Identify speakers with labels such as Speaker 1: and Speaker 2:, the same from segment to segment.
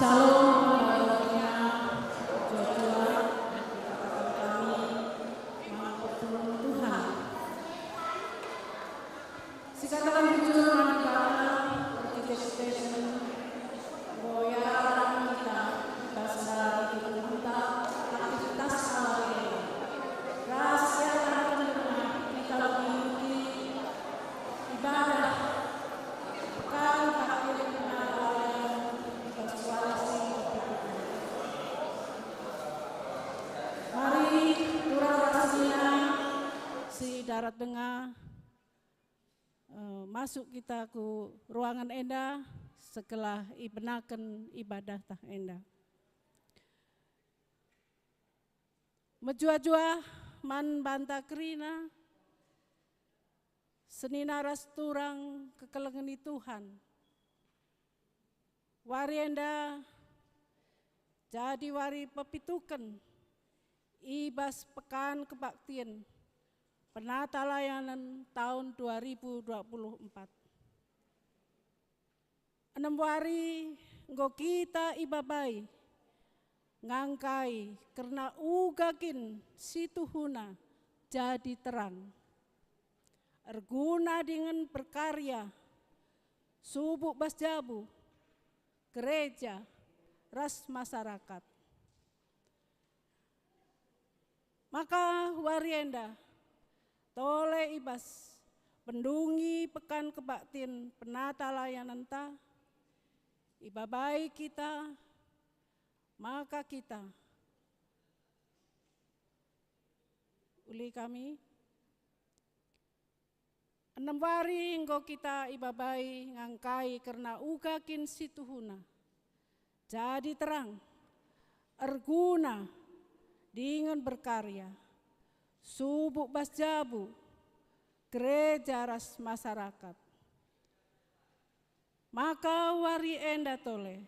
Speaker 1: Salam bahagia Joshua dikatakan kami maupun Tuhan. Sikatakan jujur anak bapa participation goyang kita pasal kita aktivitas awalnya. Rahasia akan kita mengikuti ibadah pekan takdir penawaian persuasi. Mari turun rasanya si darat tengah masuk kita ke ruangan enda setelah ibenakan ibadah tah enda. Menjua-jua man banta kerina senina ras turang kekelengeni Tuhan. Wari enda jadi wari pepituken ibas pekan kebaktian penata layanan tahun 2024. 6 wari nggo kita ibabai ngangkai karena ugakin situhuna jadi terang. Erguna dengan berkarya subuk basjabu gereja ras masyarakat. Maka warienda tole ibas pendungi pekan kebaktin penata layanan ta ibabai kita, maka kita uli kami 6 wari engko kita ibabai ngangkai karena ugakin situhuna jadi terang erguna dengan berkarya subuk basjabu gereja ras masyarakat. Maka wari enda tole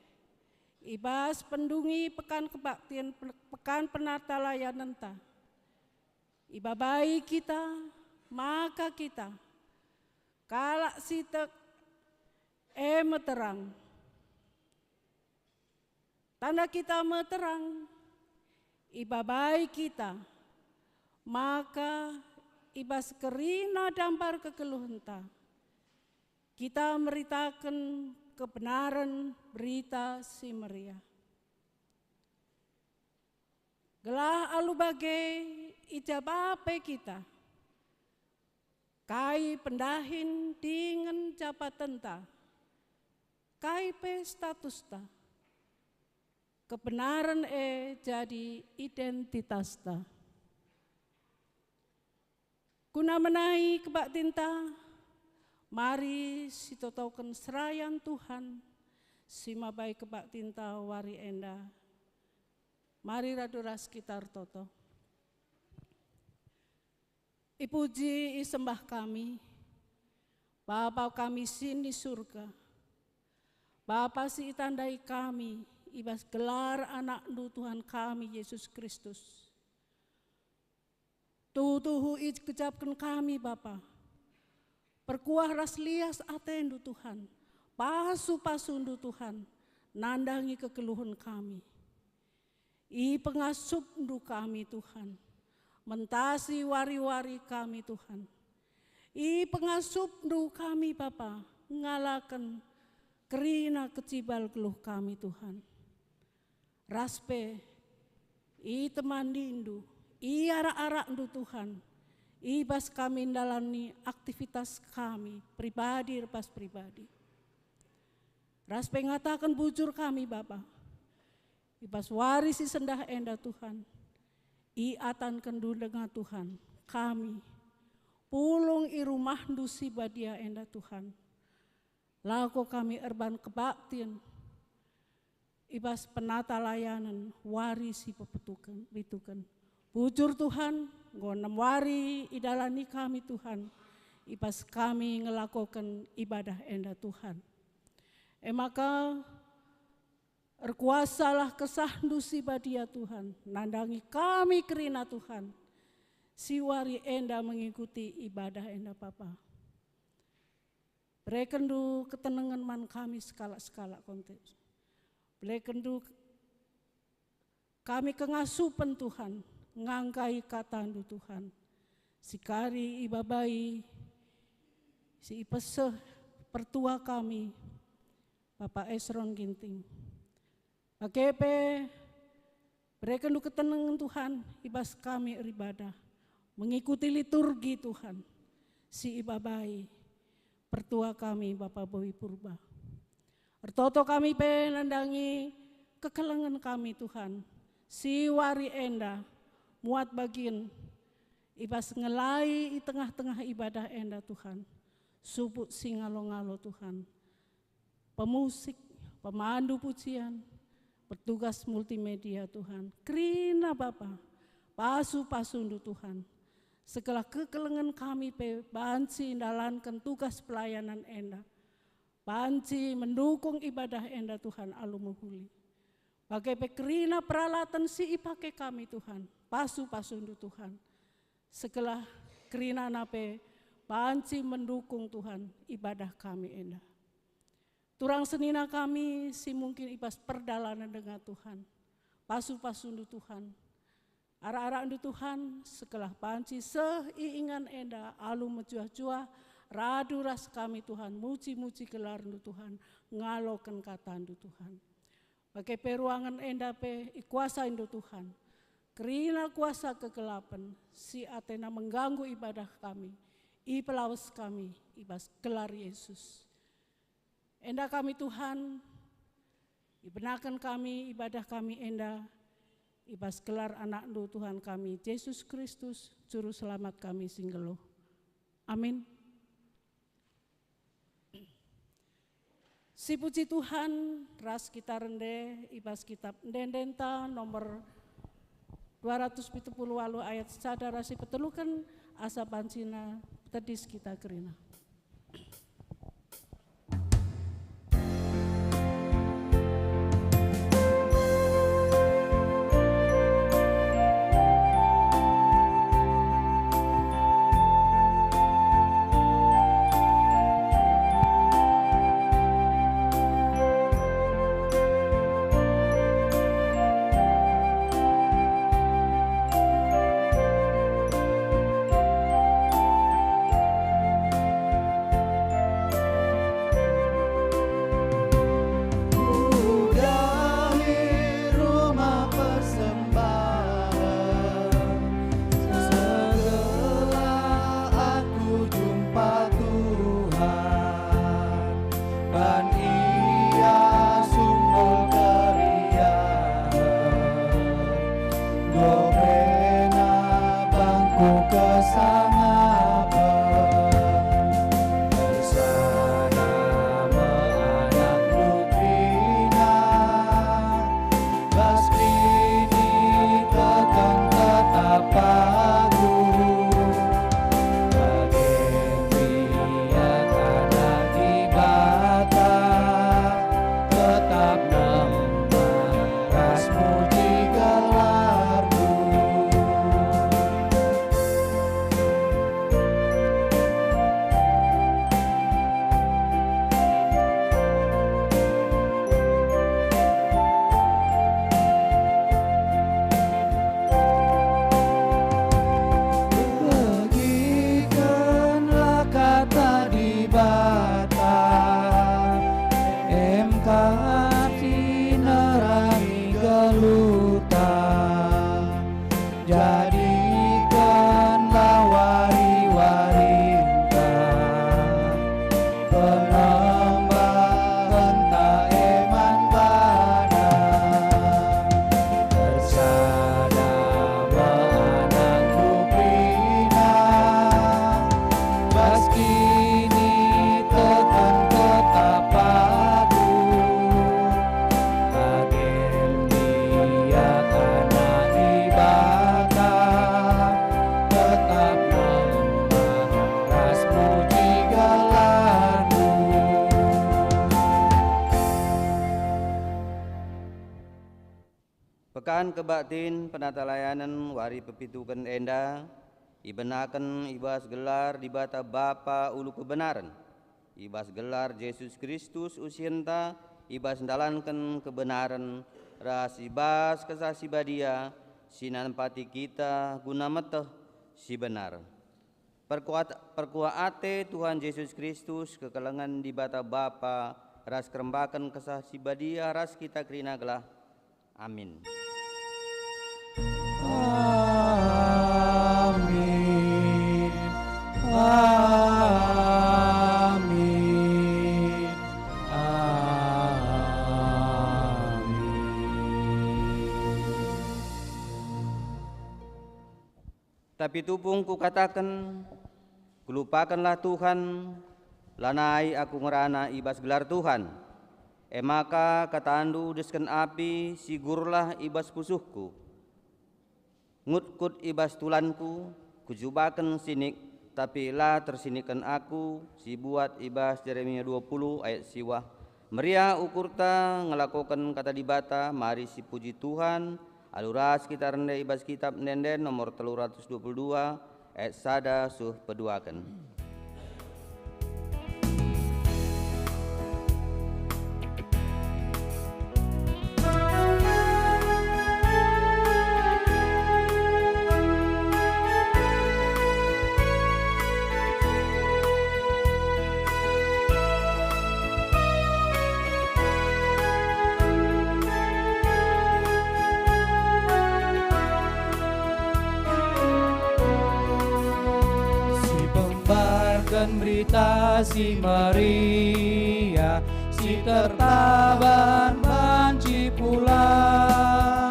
Speaker 1: ibas pendungi pekan kebaktian pekan penata layanan ta ibabai kita, maka kita kalak sitek meterang tanda kita meterang ibabai kita, maka ibas kerina dampar kekeluhenta kita meritakan kebenaran berita si meriah. Gelah alu bagai ijabape kita kai pendahin dengan jabatan ta kai pe status ta kebenaran jadi identitas ta. Guna menahi kebaktin ta mari sitotaukan serayan Tuhan simabai kebaktin ta wari enda. Mari raduras sekitar toto. Ipuji isembah kami, Bapa kami sini surga. Bapa si itandai kami, ibas gelar anak nu Tuhan kami Yesus Kristus. Tuhu kejapkan kami Bapa. Perkuah ras lias atendu Tuhan, pasu-pasundu Tuhan, nandangi kekeluhan kami. I pengasup ndu kami Tuhan, mentasi wari-wari kami Tuhan. I pengasup ndu kami Bapa, ngalakan kerina kecibal keluh kami Tuhan. Raspe, i teman dindu, i arak-arak ndu Tuhan. Ibas kami dalani aktivitas kami pribadi lepas pribadi. Ras pengatakan bujur kami Bapa. Ibas warisi sendah enda Tuhan. Iatan kendu dengan Tuhan kami. Pulung i rumah dusi badia enda Tuhan. Laku kami erban kebaktian. Ibas penata layanan warisi pepetukan bitukan. Bujur Tuhan, gonem wari idalani kami Tuhan, ibas kami ngelakukan ibadah enda Tuhan. Maka erkuasalah kesah dusi badia Tuhan, nandangi kami kerina Tuhan, si wari enda mengikuti ibadah enda Papa. Berikan du ketenangan man kami skala-skala konteks. Blekendu kami kengasupan Tuhan, ngangkai katandu Tuhan. Sikari ibabai, si ipeseh pertua kami, Bapak Esron Ginting. Pakepe, blekendu ketenangan Tuhan, ibas kami ibadah, mengikuti liturgi Tuhan. Si ibabai, pertua kami Bapak Bowi Purba. Ertoto kami penandangi kekelengan kami Tuhan. Si wari enda muat bagin ibas ngelai di tengah-tengah ibadah enda Tuhan. Subuk singalo-ngalo Tuhan. Pemusik, pemandu pujian, petugas multimedia Tuhan. Krina Bapa, pasu-pasundu Tuhan. Segala kekelengan kami banci ndalankan tugas pelayanan enda. Banci mendukung ibadah enda Tuhan alumuhuli. Bagai pekerina peralatan si ipake kami Tuhan, pasu-pasundu Tuhan. Segala kerina nape banci mendukung Tuhan ibadah kami enda. Turang senina kami si mungkin ibas perdalanan dengan Tuhan, pasu-pasundu Tuhan. Ara-ara andu Tuhan segala banci seiingan enda alu menjuah-juah radu ras kami Tuhan, muji-muji gelar andu Tuhan, ngalokan kata andu Tuhan. Pakai peruangan enda pe ikuasa Indo Tuhan. Kerina kuasa kegelapan si Athena mengganggu ibadah kami. I pelawas kami ibas gelar Yesus. Enda kami Tuhan, ibenakan kami ibadah kami enda. Ibas gelar anak Indo Tuhan kami Yesus Kristus juru selamat kami singgelo. Amin. Si puji Tuhan, ras kita rende, ibas kitab Ndendenta nomor 270 ayat sadara si petelukan asa bancina tedis kita kerina.
Speaker 2: Pekan kebaktin penata layanan wari pepitukan enda, ibenakan ibas gelar di bata Bapa ulu kebenaran, ibas gelar Yesus Kristus usienta ibas ndalankan kebenaran, ras ibas kesah si badia, sinampati kita guna meteh si benar. Perkuat Tuhan Yesus Kristus kekelengan di bata Bapa, ras kerembakan kesah si badia, ras kita kerina gelah. Amin.
Speaker 3: Amin. Amin. Amin.
Speaker 2: Tapi tupung ku katakan, kulupakanlah Tuhan, lanai aku ngerana ibas gelar Tuhan. Maka katandu desken api, sigurlah ibas pusuhku. Ngutkut ibas tulanku, kujubakan sinik, tapi lah tersinikan aku, si buat ibas Yeremia 20 ayat siwah. Meriah ukurta ngelakukan kata dibata, mari si puji Tuhan, aluras kita rendah ibas kitab nenden nomor 322 ayat sada suh peduakan.
Speaker 3: Berita si Maria, si tertaban banci pula,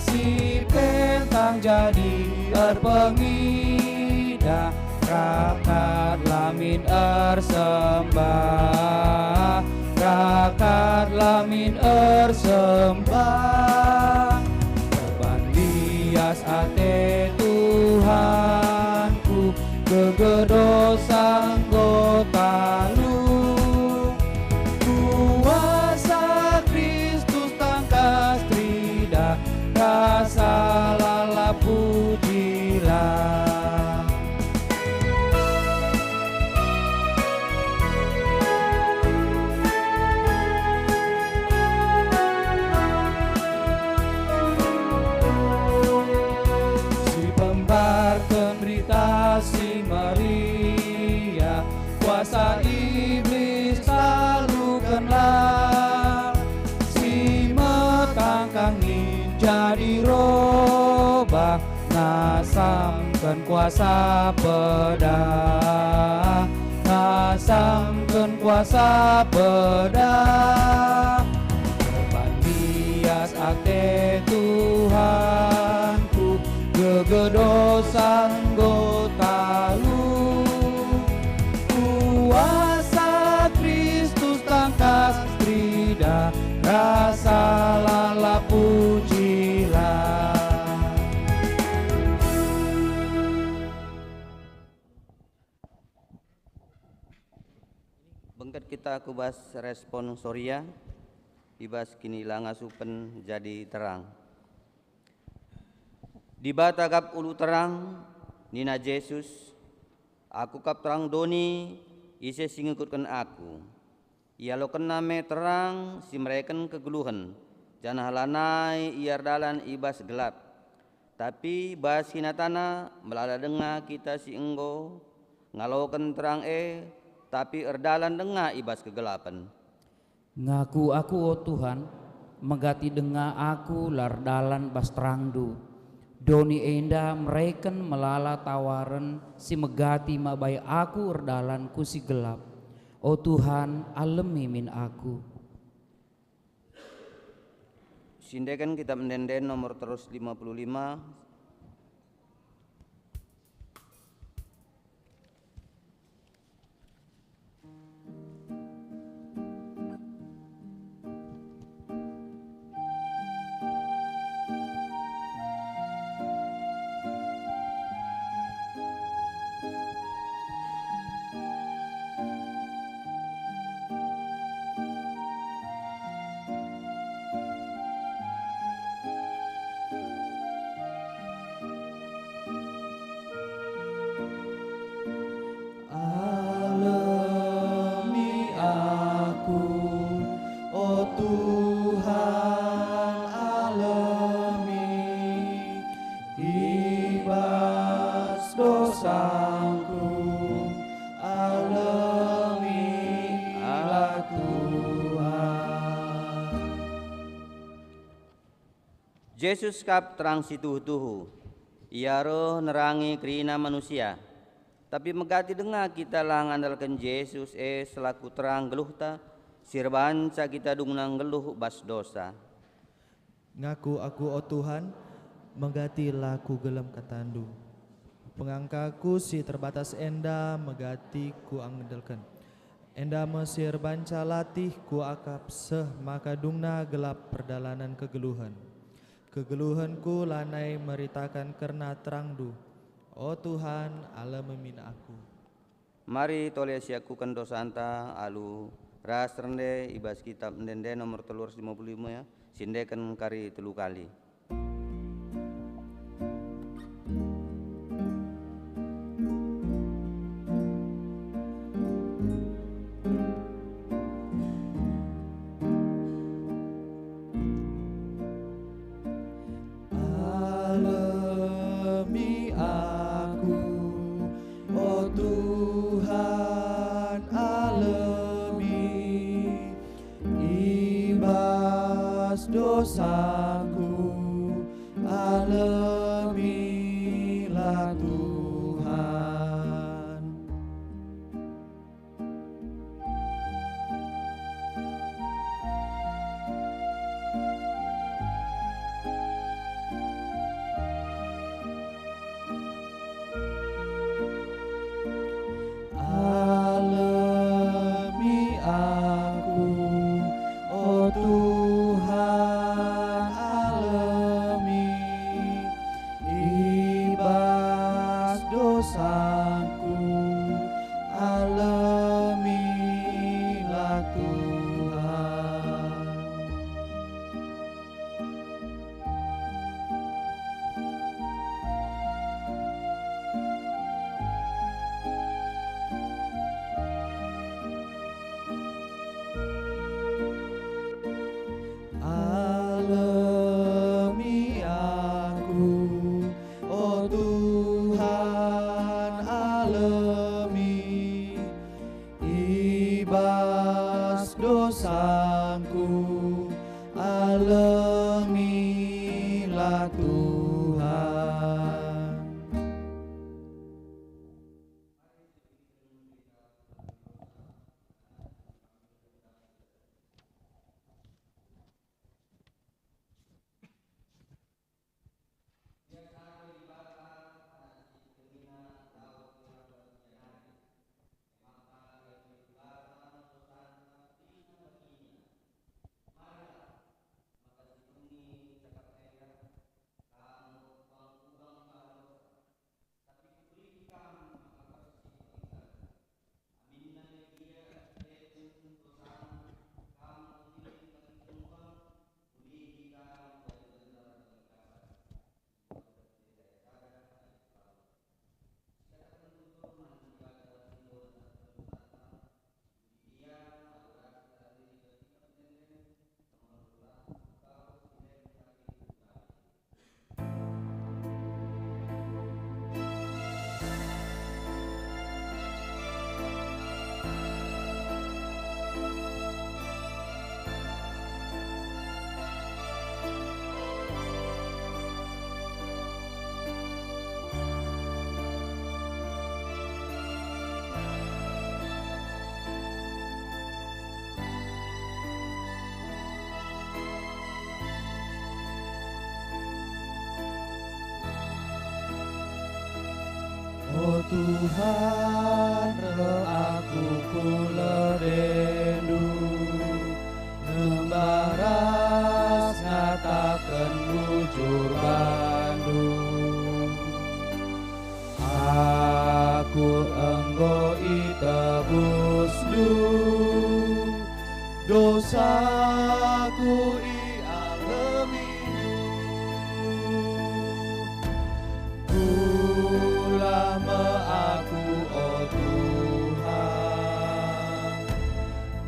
Speaker 3: si pentang jadi terpengida, rakat lamin ersembah, rakat lamin ersembah, terbandias ate Tuhanku, kegedosan gotalu, kuasa Kristus tangkas trida, rasa lala pujilah. Si pembarkan berita si Maria, kuasa iblis talukanlah, si metangkangi jadi robah, nasamkan kuasa pedah, nasamkan kuasa pedah, terbandias akte Tuhanku, kegedosan gotalu, kuasa Kristus tangkas trida, rasa lala pujilah.
Speaker 2: Bengket kita kubas respon Soria, ibas kini langasupen jadi terang. Di bata kap ulu terang, Nina Yesus, aku kap terang doni, ise singikutkan aku. Ia lo name terang, si mereken kegeluhan, janah lanai iar dalan ibas gelap. Tapi bas hinatana melala denga kita si enggo, ngaloken terang tapi erdalan denga ibas kegelapan.
Speaker 3: Ngaku aku o Tuhan, megati denga aku lardalan bas terangdu. Doni enda mereken melala tawaran, si megati mabai aku erdalan ku si gelap. O Tuhan, alemi min aku.
Speaker 2: Sindekan kitab mendenden nomor terus 55.
Speaker 4: dosaku, alamilah Tuhan.
Speaker 2: Yesus kap terang situhu-tuhu, ia roh nerangi kerina manusia. Tapi megati dengar kita lang andalkan Yesus selaku terang geluhta, sirbanca kita dungnang geluh bas dosa.
Speaker 4: Ngaku aku o Tuhan, megati laku gelem katandu. Pengangkaku si terbatas enda, megati ku angdelkan. Enda mesir banca latih ku akap seh, maka dungna gelap perdalanan kegeluhan. Kegeluhanku lanai meritakan karena terangdu. O Tuhan, Allah memina aku.
Speaker 2: Mari toleh siakukan dosa anta alu ras rende ibas kitab ndende nomor 355 ya. Sindekan kari 3 kali.
Speaker 4: Alami aku, o Tuhan, alami ibas dosaku, alamilah Tuhan. Alami aku, o Tuhan, alami ibas dosaku, alamilah Tuhan. Alami aku, o Tuhan, alami ibas dosaku, alamilah Tuhan. O Tuhan, aku kula rindu, nembaras ngatakan bujur Bandung. Aku enggo itebus du, dosaku alami lama aku, o Tuhan,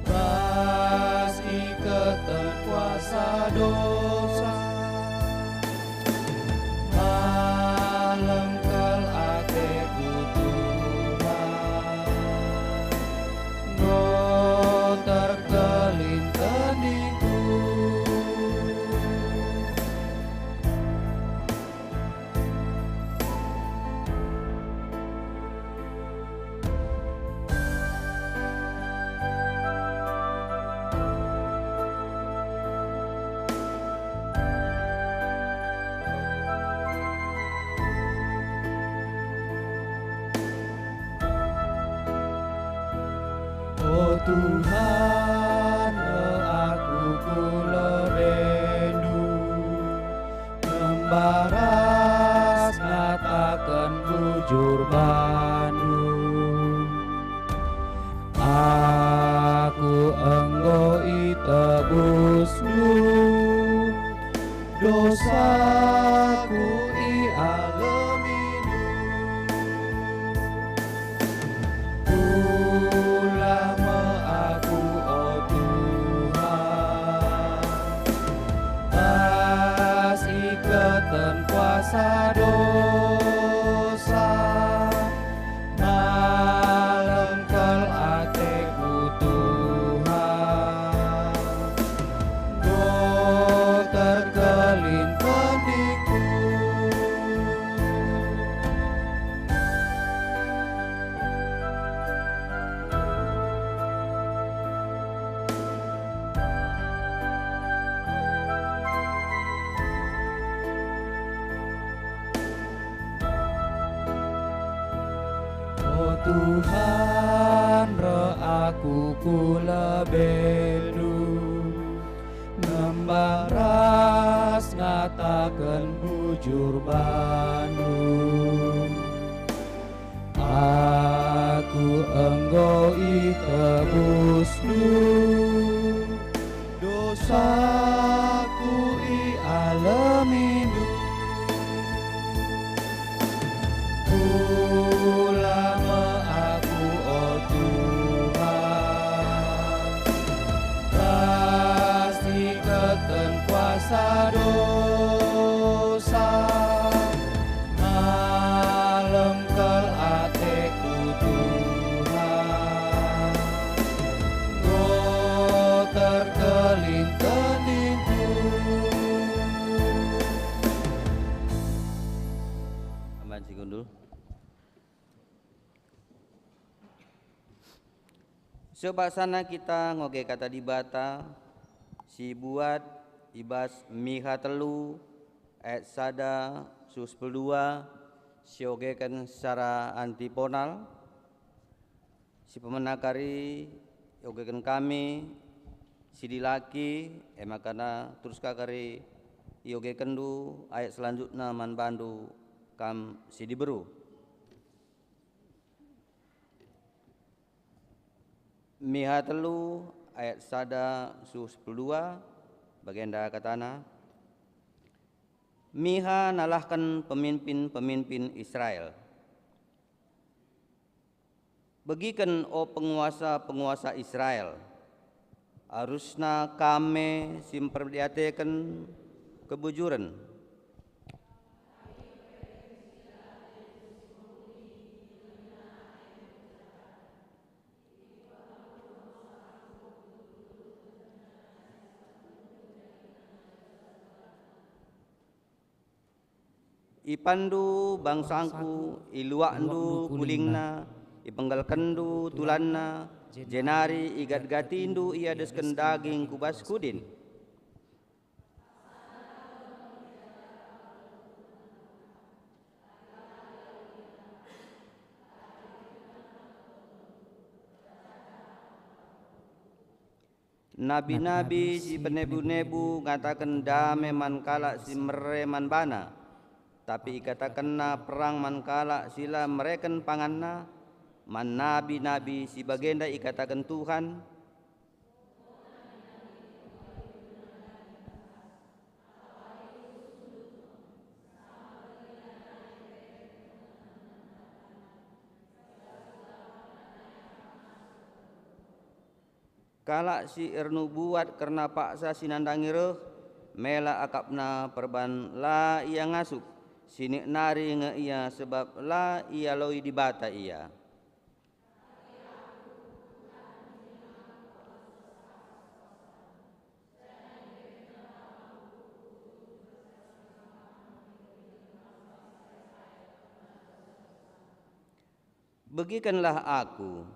Speaker 4: bas ikatan kuasa dosa, malam kal ateku
Speaker 3: Tuhan, aku kula rindu nembaras ngatakan bujur Bandung. Aku enggo itebus nu dosaku i aleminu. Ulah me aku oh Tuhan, tas ikatan kuasa dosa, malam kel ateku Tuhan, go terkelin kendiku. Oh Tuhan, roh aku kula bendu nembaras ngatakan bujur Bandung. Aku enggo itebus nu dosaku i aleminu. Ulama aku oh Tuhan, pasti keten kuasa dosa, malam kel ateku Tuhan, go terkelin kendingku.
Speaker 2: Aman si gundul. Sebaksana kita ngoge kata dibata, si buat ibas miha telu, ayat sada, sus peldua, si ogekan secara antiponal, si pemenakari, ogekan kami, si dilaki, emakana terus kakari, iogekan du, ayat selanjutnya man bandu, kam si diberu. Miha telu ayat sada sus 12 bagian katana Miha nalahkan pemimpin-pemimpin Israel. Begikan o penguasa-penguasa Israel, harusna kami simperdiatekan kebujuran. Ipandu bangsangku, iluakndu kulingna, ipenggalkendu tulanna, jenari igat gatindu ia desken daging kubas kudin. Nabi-nabi si penebu-nebu ngatakan dame man kalak si mereman bana. Tapi ikatakanna perang man kalak sila mereken panganna, man nabi-nabi si bagenda ikatakan Tuhan. Kalak si ernu buat karena paksa sinandangi reh, mela akapna perban la ia ngasup. Sini nari nge ia sebab la ia loi dibata ia. Begikanlah aku,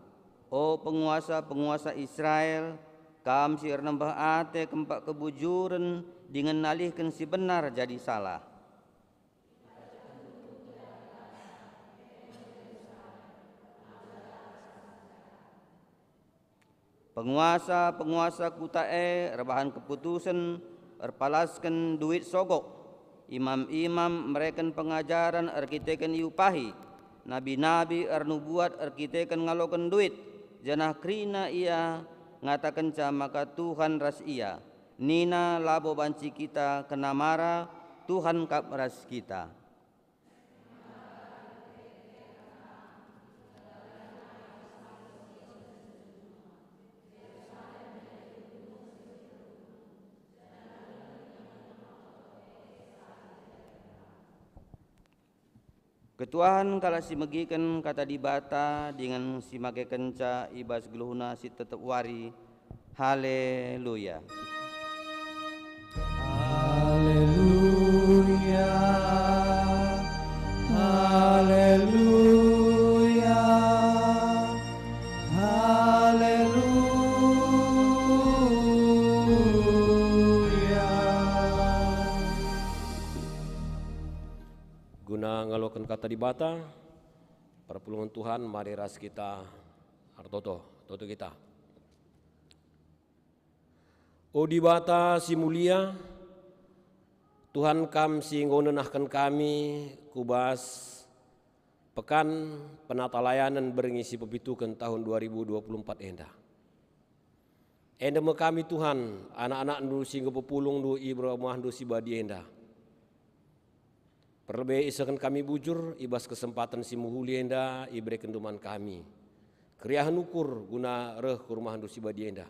Speaker 2: oh penguasa-penguasa Israel, kam si nambah ate kempak kebujuran dengan nalihkan si benar jadi salah. Penguasa-penguasa kutae rebahan keputusan erpalaskan duit sogok. Imam-imam mereken pengajaran erkiteken iupahi. Nabi-nabi ernubuat erkiteken ngaloken duit. Janah krina ia ngatakan maka Tuhan ras ia. Nina labo banci kita kena marah Tuhan kap ras kita. Ketuahan kala si megiken kata dibata dengan si make kenca ibas geluhuna si tetep wari. Haleluya.
Speaker 4: Haleluya. Haleluya. Haleluya.
Speaker 5: Guna ngalokan kata dibata, perpulungan Tuhan mari ras kita artoto kita. O dibata si mulia, Tuhan kam si ngonenahkan kami kubas pekan penata layanan berngisi pepitukan tahun 2024 enda. Enda me kami Tuhan, anak-anak ndu singgo pepulung ndu ibrahimah ndu si badi enda. Perlebih isakan kami bujur, ibas kesempatan si muhuli enda, ibre kenduman kami. Kriahan ukur guna reh kurmahan dusi badi enda.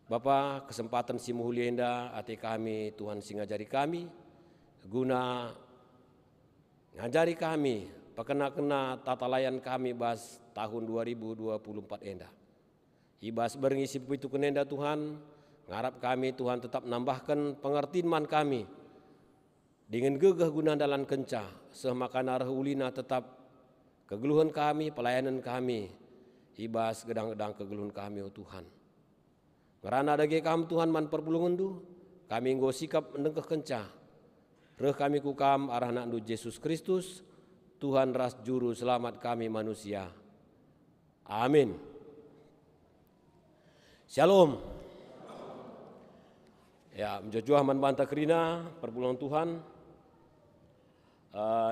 Speaker 5: Bapa kesempatan si muhuli enda, ati kami Tuhan si ngajari kami, guna ngajari kami, pakena-kena tata layan kami bas tahun 2024 enda. Ibas berngisi pitu kenenda Tuhan, ngarap kami Tuhan tetap nambahkan pengertian man kami, dengan gegah guna dalan kenca, semakana ulina tetap kegeluhan kami, pelayanan kami, ibas gedang-gedang kegeluhan kami, oh Tuhan. Ngerana dage kami Tuhan man perpulungan du, kami nggo sikap mendengkeh kenca. Reh kami kukam arah nak du Yesus Kristus, Tuhan ras juru selamat kami manusia. Amin. Shalom. Ya, menjojuah man banta kerina perpulungan Tuhan.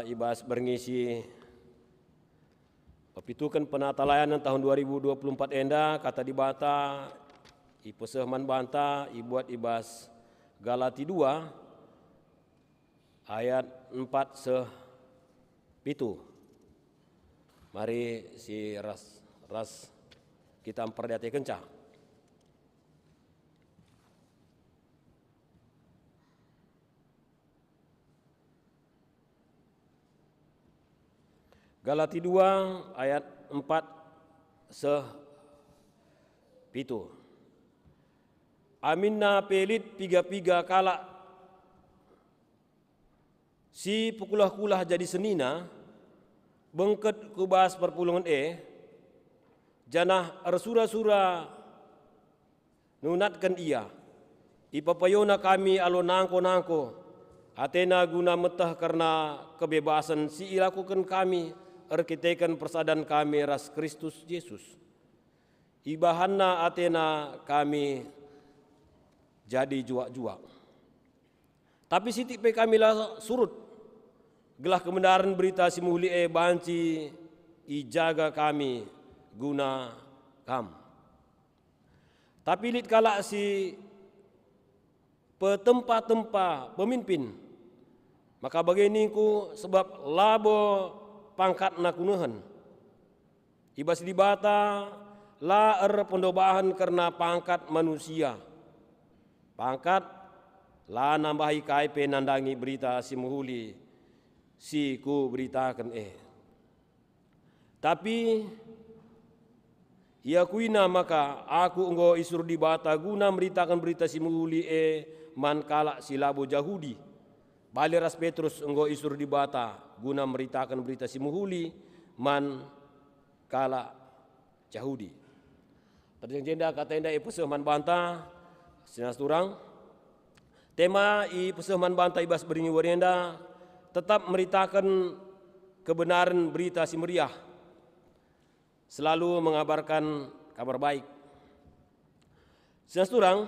Speaker 5: Ibas berngisi pepitukan penata layanan tahun 2024 enda kata dibata ipeseh man banta ibuat ibas Galati 2 ayat 4 seh pitu. Mari si ras kita memperhati kencang. Galati 2 ayat 4 seh pitu. Aminna pelit piga-piga kala si pukulah-kulah jadi senina bengket kubas perpulungan janah ersura-sura nunatkan ia ipapayona kami alo nangko-nangko atena guna metah karena kebebasan si ilakukan kami erkitekan persadan kami ras Kristus Yesus. Ibahanna atena kami jadi juak-juak. Tapi sitik pe kami lah surut. Gelah kebenaran berita si muhli banci ijaga kami guna kam. Tapi lit kala si petempa-tempa pemimpin. Maka begini ku sebab labo pangkat nakunuhan. Ibas dibata la pendobahan karena pangkat manusia. Pangkat la nambahi KIP nandangi berita si muhuli si ku beritakan Tapi ia kuina maka aku enggo isur dibata guna beritakan berita si muhuli man kala si labo Yahudi. Baliras Petrus enggo isur dibata guna meritakan berita si muhuli man kala Yahudi. Terjenda kata indah ipeseh man banta sinas turang. Tema ipeseh man banta ibas beringi warenda tetap meritakan kebenaran berita si meriah. Selalu mengabarkan kabar baik. Sesurang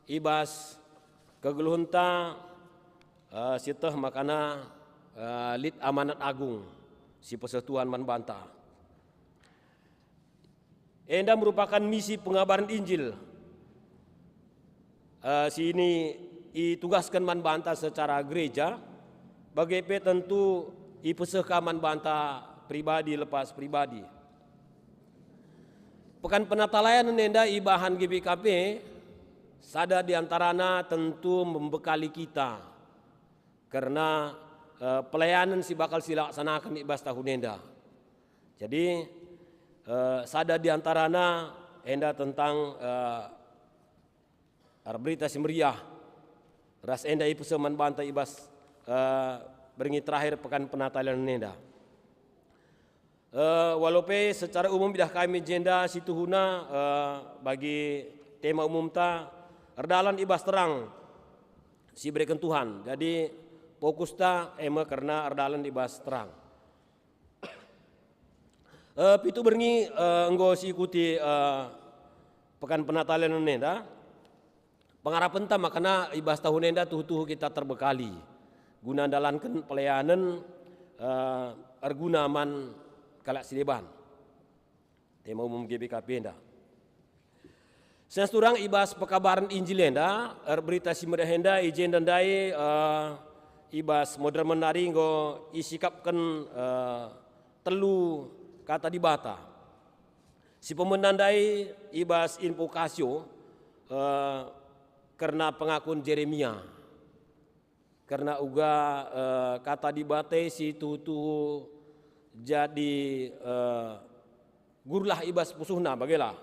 Speaker 5: ibas kegeluhunta siteh makana lid amanat agung si Persatuan Manbanta. Enda merupakan misi pengabaran Injil. Sini ditugaskan Manbanta secara gereja. Bagi tentu ipesehka Manbanta pribadi lepas pribadi. Pekan penatalayan nenda ibahan GBKP sada diantarana tentu membekali kita karena pelayanan si bakal silaksanakan ibas tahun nenda. Jadi sada diantarana enda tentang berita si meriah ras enda ipeseh Manbanta ibas beringi terakhir pekan penatalan nenda. Walaupun secara umum bidah kami jenda situhuna bagi tema umum ta erdalan ibas terang si berikan Tuhan. Jadi fokus ta karena erdalan ibas terang. Pitu beringi enggo si ikuti pekan penatalan nenda. Pengharapan ta makana ibas tahun nenda tuh kita terbekali. Guna dalankan pelayanan erguna man kalak sideban. Tema umum GBKP enda. Sesurang ibas pekabaran Injil enda, berita si merah enda ijen dendai ibas modern menari ngo isikapkan telu kata di bata. Si pemenandai ibas invokasio karena pengakuan Jeremia. Karena uga kata dibate si tutu jadi gurlah ibas pusuhna bagelah.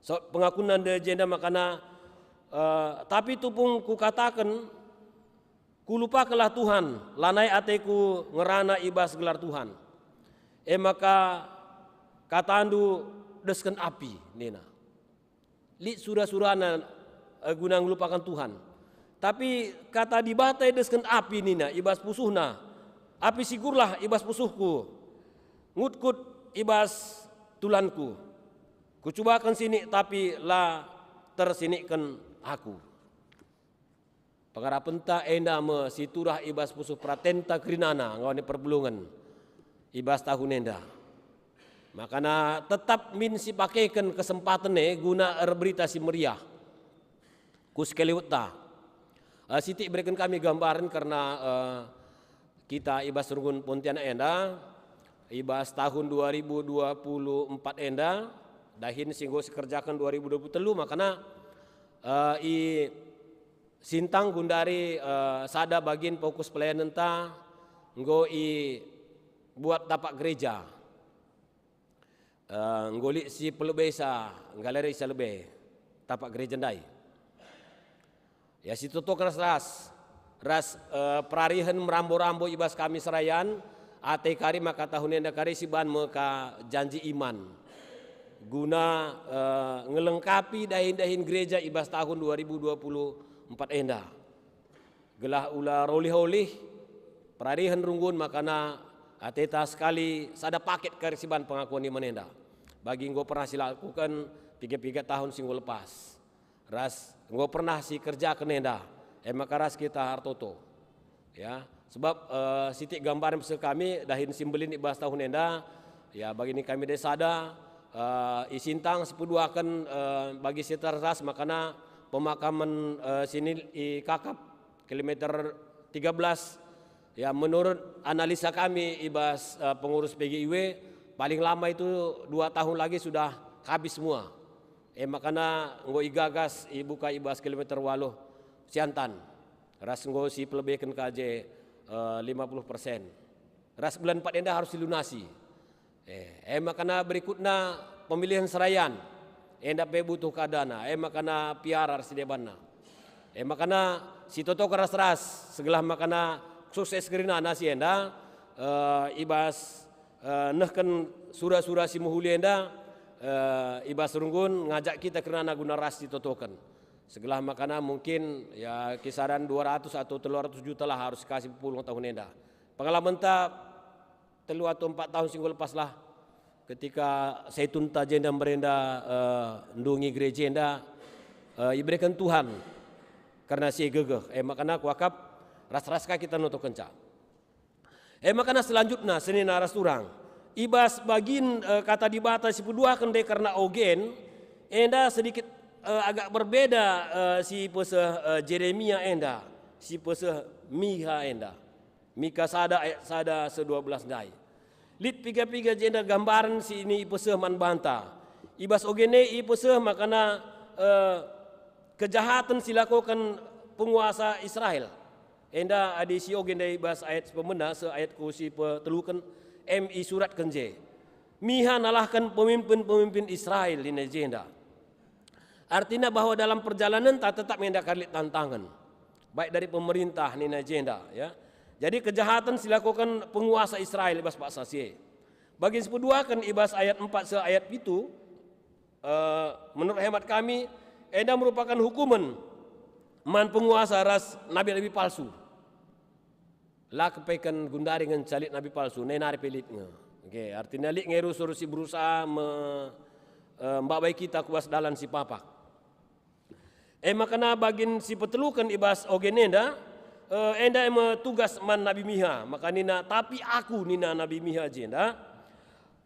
Speaker 5: So pengakuan de jenda makana tapi tu pun ku katakan ku lupakanlah Tuhan, lanai ateku ngerana ibas gelar Tuhan. Maka katandu desken api nena. Li surah-surana guna ngelupakan Tuhan. Tapi kata dibatai desken api nina ibas pusuhna. Api sigurlah ibas pusuhku. Ngutkut ibas tulanku. Kucubakan sini tapi lah tersinikkan aku. Pengarapan ta enda me siturah ibas pusuh pratenta krinana ngawani perbulungan. Ibas tahun enda. Makana tetap min si pakaikan kesempatan guna berita si meriah. Kuskeliwut ta. Siti berikan kami gambaran karena kita ibas Rungun Pontianak enda ibas tahun 2024 enda dahin singgo sekerjakan 2023 makana i sintang gundari sada bagin fokus pelayanan ta nggo i buat tapak gereja nggolik si pelebesa galeri sa lebe tapak gereja ndai. Ya situ tuh ras perarihan merambo-rambo ibas kami serayan ate kari maka tahun enda kari si ban meka janji iman guna ngelengkapi dahin-dahin gereja ibas tahun 2024 enda gelah ulah rolih-olih perarihan runggun makana ateta sekali sada paket kari si ban pengakuan iman enda bagi nggo pernah silakukan 3 tahun singgo lepas ras nggo pernah si kerja kenenda maka ras kita hartoto ya sebab sitik gambaran besar kami dahin simbelin ibas tahun enda ya bagi ini kami desada isintang sepuduakan bagi sekitar ras makana pemakaman sini i kakap kilometer 13 ya menurut analisa kami ibas pengurus PGIW paling lama itu 2 tahun lagi sudah habis semua. Makana nggo igagas ibuka ibas kilometer 8 siantan. Ras nggo si pelebihkan KJ 50%. Ras bulan 4 enda harus dilunasi. Makana berikutnya pemilihan serayan. Enda pe butuh kadana. Makana piara sidebanna. Makana si toto keras-ras segelah makana sukses gerina nasi enda ibas nehken surah-surah si muhuli enda ibas Runggun ngajak kita kerana guna ras ditotokan. Segelah makana mungkin ya kisaran 200 atau 300 juta lah harus kasih 10 tahun enda. Pengalaman tak 3 atau 4 tahun singgung lepas lah ketika saya tunta jenda merenda ndungi gereja jenda iberikan Tuhan karena si gegeh makana wakap ras-raska kita noto kenca makana selanjutnya seni naras turang ibas bagin kata dibata si pedua kan karena ogen enda sedikit agak berbeda si peseh Jeremia enda si peseh Miha enda Mika sada ayat sada 12 dai lit piga-piga jenda gambaran si ini peseh man banta ibas ogene i peseh makana kejahatan silakukan penguasa Israel. Enda adi si ogenda ibas ayat pemena se ayat ku si telukan MI surat kenje. Miha nalahkan pemimpin-pemimpin Israel di negenda. Artinya bahwa dalam perjalanan tak tetap mendakan tantangan. Baik dari pemerintah ni negenda ya. Jadi kejahatan silakukan penguasa Israel ibas Pak Sasye. Bagi sepeduakan ibas ayat 4 se ayat itu menurut hemat kami enda merupakan hukuman man penguasa ras nabi-nabi palsu. Lah kepekan gundari dengan calit nabi palsu, nenari pelit nge. Oke, artinya lik ngeru suruh si berusaha mbak baik kita kuas dalan si papak. Makana bagin si petelukan ibas ogenenda, enda tugas man nabi Miha. Maka nina tapi aku nina nabi Miha jenda.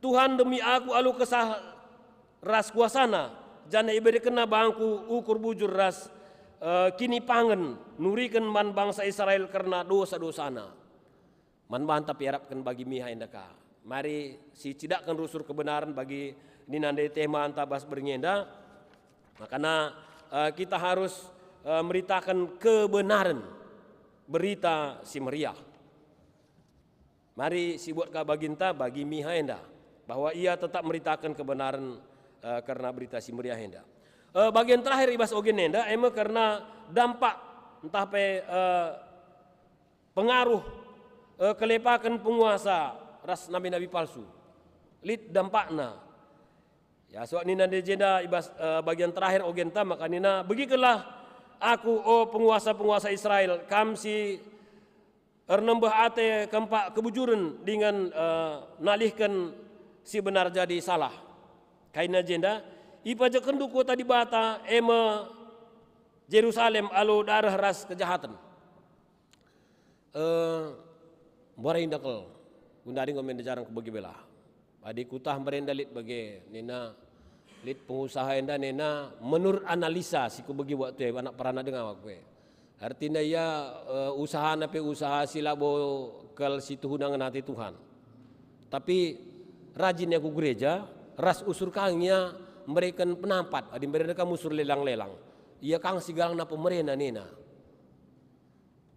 Speaker 5: Tuhan demi aku alu kesah ras kuasana. Jana iberi kena bangku ukur bujur ras kini pangen nurikan man bangsa Israel karena dosa-dosana. Man bantap harapkan bagi Miha endaka. Mari si cidakkan rusur kebenaran bagi ninande tema antabas berngenda. Makanya kita harus meritakan kebenaran berita si meriah. Mari si buat baginta bagi Miha enda bahwa ia tetap meritakan kebenaran karena berita si meriah enda. Bagian terakhir ibas ogen enda karena dampak entah pengaruh kelepakan penguasa ras nabi-nabi palsu. Lid dampakna. Ya soal nina dejenda ibas bagian terakhir ogenta maka nina begitulah aku penguasa-penguasa Israel kam si ernembah ate kempak kebujuran dengan nalihkan si benar jadi salah. Kaina jenda ipaja kendu kota di bata Jerusalem alo darah ras kejahatan. Bora indakal gundari ngomen jarang kebagi belah. Adi kutah merenda lit bagi nena lit pengusaha enda nena menurut analisa si kubagi waktu anak perana dengar waktu. Artinya ya usaha nape usaha silabo kel situ hundangan hati Tuhan. Tapi rajin aku gereja ras usur kangnya mereka penampat adi mereka musur lelang-lelang. Ia kang sigalang na pemerintah nena.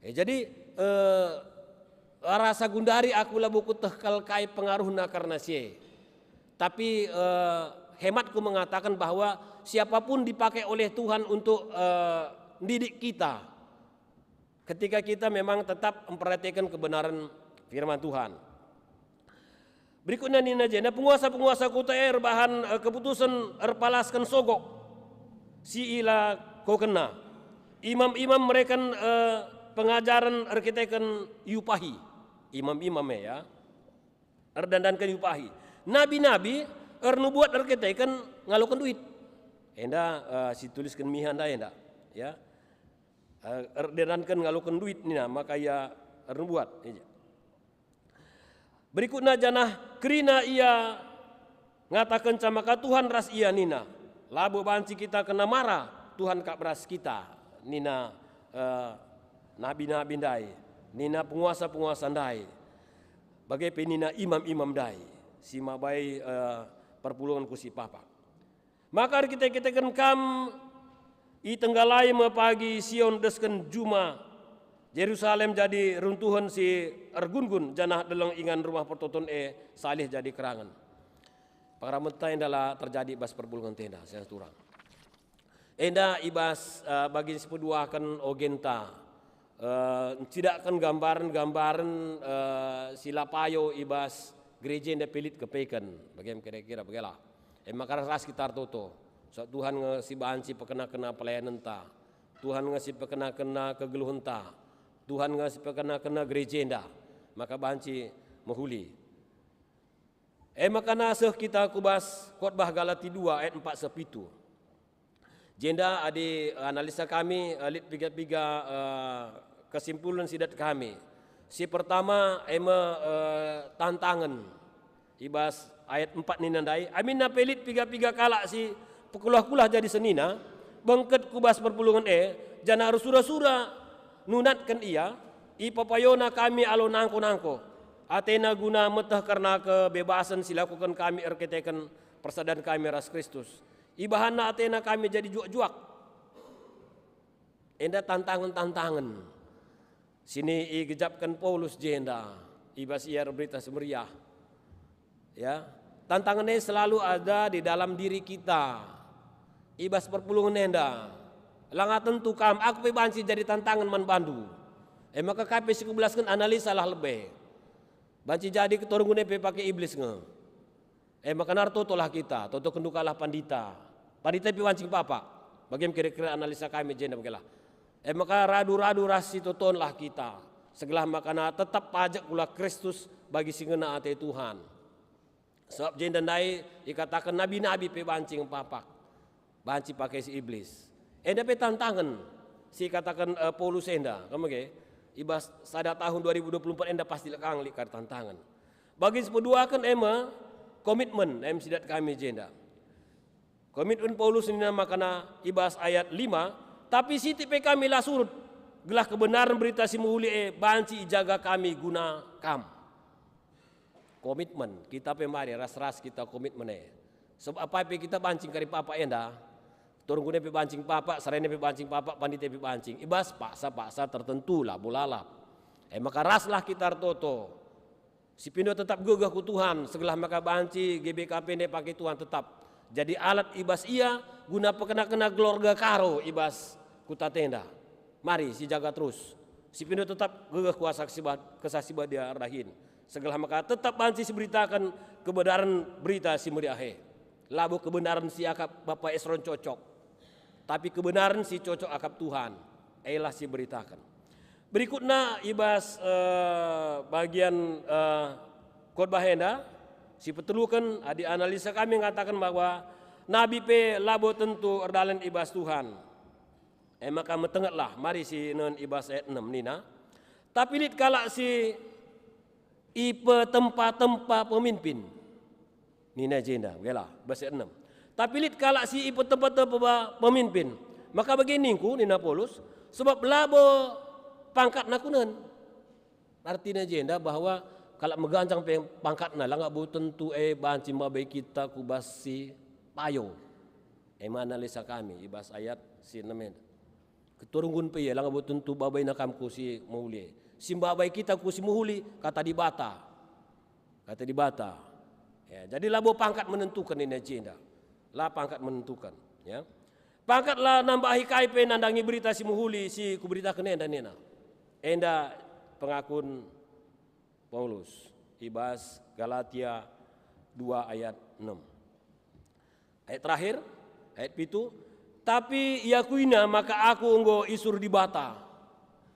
Speaker 5: Jadi rasa gundari aku lah buku tehkal kai pengaruhna karena sie. Tapi hematku mengatakan bahwa siapapun dipakai oleh Tuhan untuk didik kita. Ketika kita memang tetap memperhatikan kebenaran firman Tuhan. Berikutnya nina jena penguasa-penguasa kota bahan keputusan erpalaskan sogok si ila kau kena imam-imam mereka pengajaran erkitekan yupahi imam-imam ya erdandankan yupahi nabi-nabi ernubuat erkitekan ngalukan duit enda si tuliskan mihanda enda ya erdandankan ngalukan duit nina maka ya ernubuat berikutnya janah kerina ia ngatakan camaka Tuhan ras ia nina labo banci kita kena marah Tuhan kak beras kita nina nabi-nabi dai nina penguasa-penguasa dai bagai penina imam-imam dai si mabai perpuluhan kusi papa maka kita kan kam i tenggalai pagi Sion desken Juma Jerusalem jadi runtuhan si ergun-gun janah dalam ingan rumah pertoton salih jadi kerangan. Para mentai adalah terjadi bas perbulungan tenda saya turang. Enda ibas bagi sepeduakan ogenta tidak kan gambaran-gambaran silapayo ibas gereja enda pelit kepekan bagaimana kira-kira bagaimana. Maka ras kita toto. So Tuhan ngasi banci pekena-kena pelayanan ta. Tuhan ngasi pekena-kena kegeluhan ta. Tuhan ngasih kena gereja enda maka banci menghuli Makana seh kita kubas khotbah Galati 2 ayat 4 sepitu. Jenda adi analisa kami lit piga-piga kesimpulan sidat kami. Si pertama tantangan ibas ayat 4 ni nandai. Amin na pelit piga-piga kalak si pekulah-kulah jadi senina. Bengket kubas perpulungan jana harus sura-sura nunatkan ia. Ipapayona kami alo nangko-nangko. Atena guna metah karena kebebasan silakukan kami erketeken persadaran kami ras Kristus. Ibahana Atena kami jadi juak-juak. Enda tantangan-tantangan. Sini igejapkan Paulus jenda. Ibas ia berita semeriah. Ya, tantangannya selalu ada di dalam diri kita. Ibas perpulungan enda. Langa tentu aku pebanci jadi tantangan man bandu. Maka KP 11 kan analisa lah lebih. Banci jadi ketorong gune pakai iblis nge. Maka narto tolah kita, toto kendukalah pandita. Pandita pi wancing papa. Bagaimana kira-kira analisa kami jenda bagilah. Maka radu-radu rasi toton lah kita. Segelah makana tetap pajak pula Kristus bagi singena ate Tuhan. Sebab jenda nai dikatakan nabi-nabi pe bancing papak. Banci pakai si iblis. Enda pe tantangan. Si katakan Paulus enda. Kamu ke? Ibas sada tahun 2024 enda pasti lekang likar tantangan. Bagi sepedua kan komitmen sidat kami jenda. Komitmen Paulus ini makana ibas ayat 5. Tapi siti pe kami lah surut. Gelah kebenaran berita si muhuli banci jaga kami guna kam. Komitmen kita pe mari ras-ras kita komitmen sebab apa pe kita bancing kari papa enda. Turun gune pe bancing papa, sarene pe bancing papa, pandite pe bancing. Ibas paksa tertentu lah bulalap. Maka raslah kita toto. Si pindo tetap gagah ku Tuhan, segelah maka banci GBKP ne pakai Tuhan tetap. Jadi alat ibas ia guna pekena-kena keluarga karo ibas kuta tenda. Mari si jaga terus. Si pindo tetap gagah kuasa kesaksian dia rahin. Segelah maka tetap banci si beritakan kebenaran berita si meriahe. Labu kebenaran si akap Bapak Esron cocok. Tapi kebenaran si cocok akap Tuhan. Elah si beritakan. Berikutnya ibas bagian khotbah henda. Si petelukan adi analisa kami mengatakan bahwa Nabi pe labo tentu erdalan ibas Tuhan. Maka metengah lah. Mari si non ibas ayat 6 nina. Tapi lit kalak si ipe tempat-tempat pemimpin. Nina jenda. Gelah bahasa 6. Tapi lit kalak si ipe tempat-tempat pemimpin. Maka begini ku nina Paulus. Sebab labo pangkat nakunan. Artinya jenda bahwa kalau megancang pangkat na lang abu tentu banci mabai kita kubasi payo. Analisa kami ibas ayat si 6. Keturungun pe lang abu tentu babai nakam ku si muhuli. Si babai kita ku si muhuli kata di bata. Kata di bata. Ya, jadi labo pangkat menentukan ini jenda. Lah pangkat menentukan, ya. Pangkatlah nambahi KIP nandangi berita si muhuli si kuberitakan enda nena. Enda pengakun Paulus ibas Galatia 2 ayat 6. Ayat terakhir ayat 7. Tapi yakuina maka aku enggo isur di bata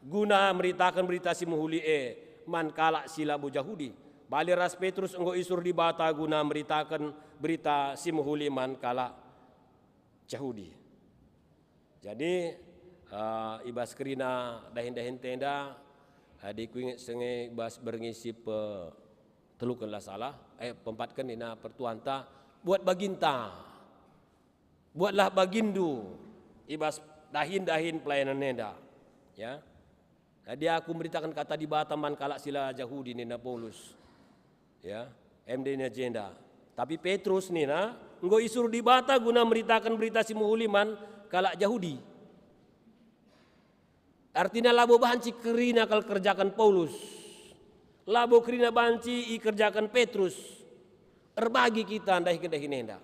Speaker 5: guna meritakan berita si muhuli man kalak silabu Yahudi. Baliras Petrus enggo isur di bata guna meritakan berita si muhuli man kalak Yahudi. Jadi ibas kerina dahin-dahin tenda di kuingat senge ibas berngisi telukanlah salah pempatkan ina pertuanta buat baginta. Buatlah bagindu ibas dahin-dahin pelayanan nenda. Ya. Jadi aku memberitakan kata di bataman kalak sila Yahudi nina Paulus. Ya, MD nya jenda. Tapi Petrus nina enggo isur di bata guna memberitakan berita si muhuliman kalak Yahudi. Artinya labo banci kerina kal kerjakan Paulus. Labo kerina banci i kerjakan Petrus. Erbagi kita andai kedahin nenda.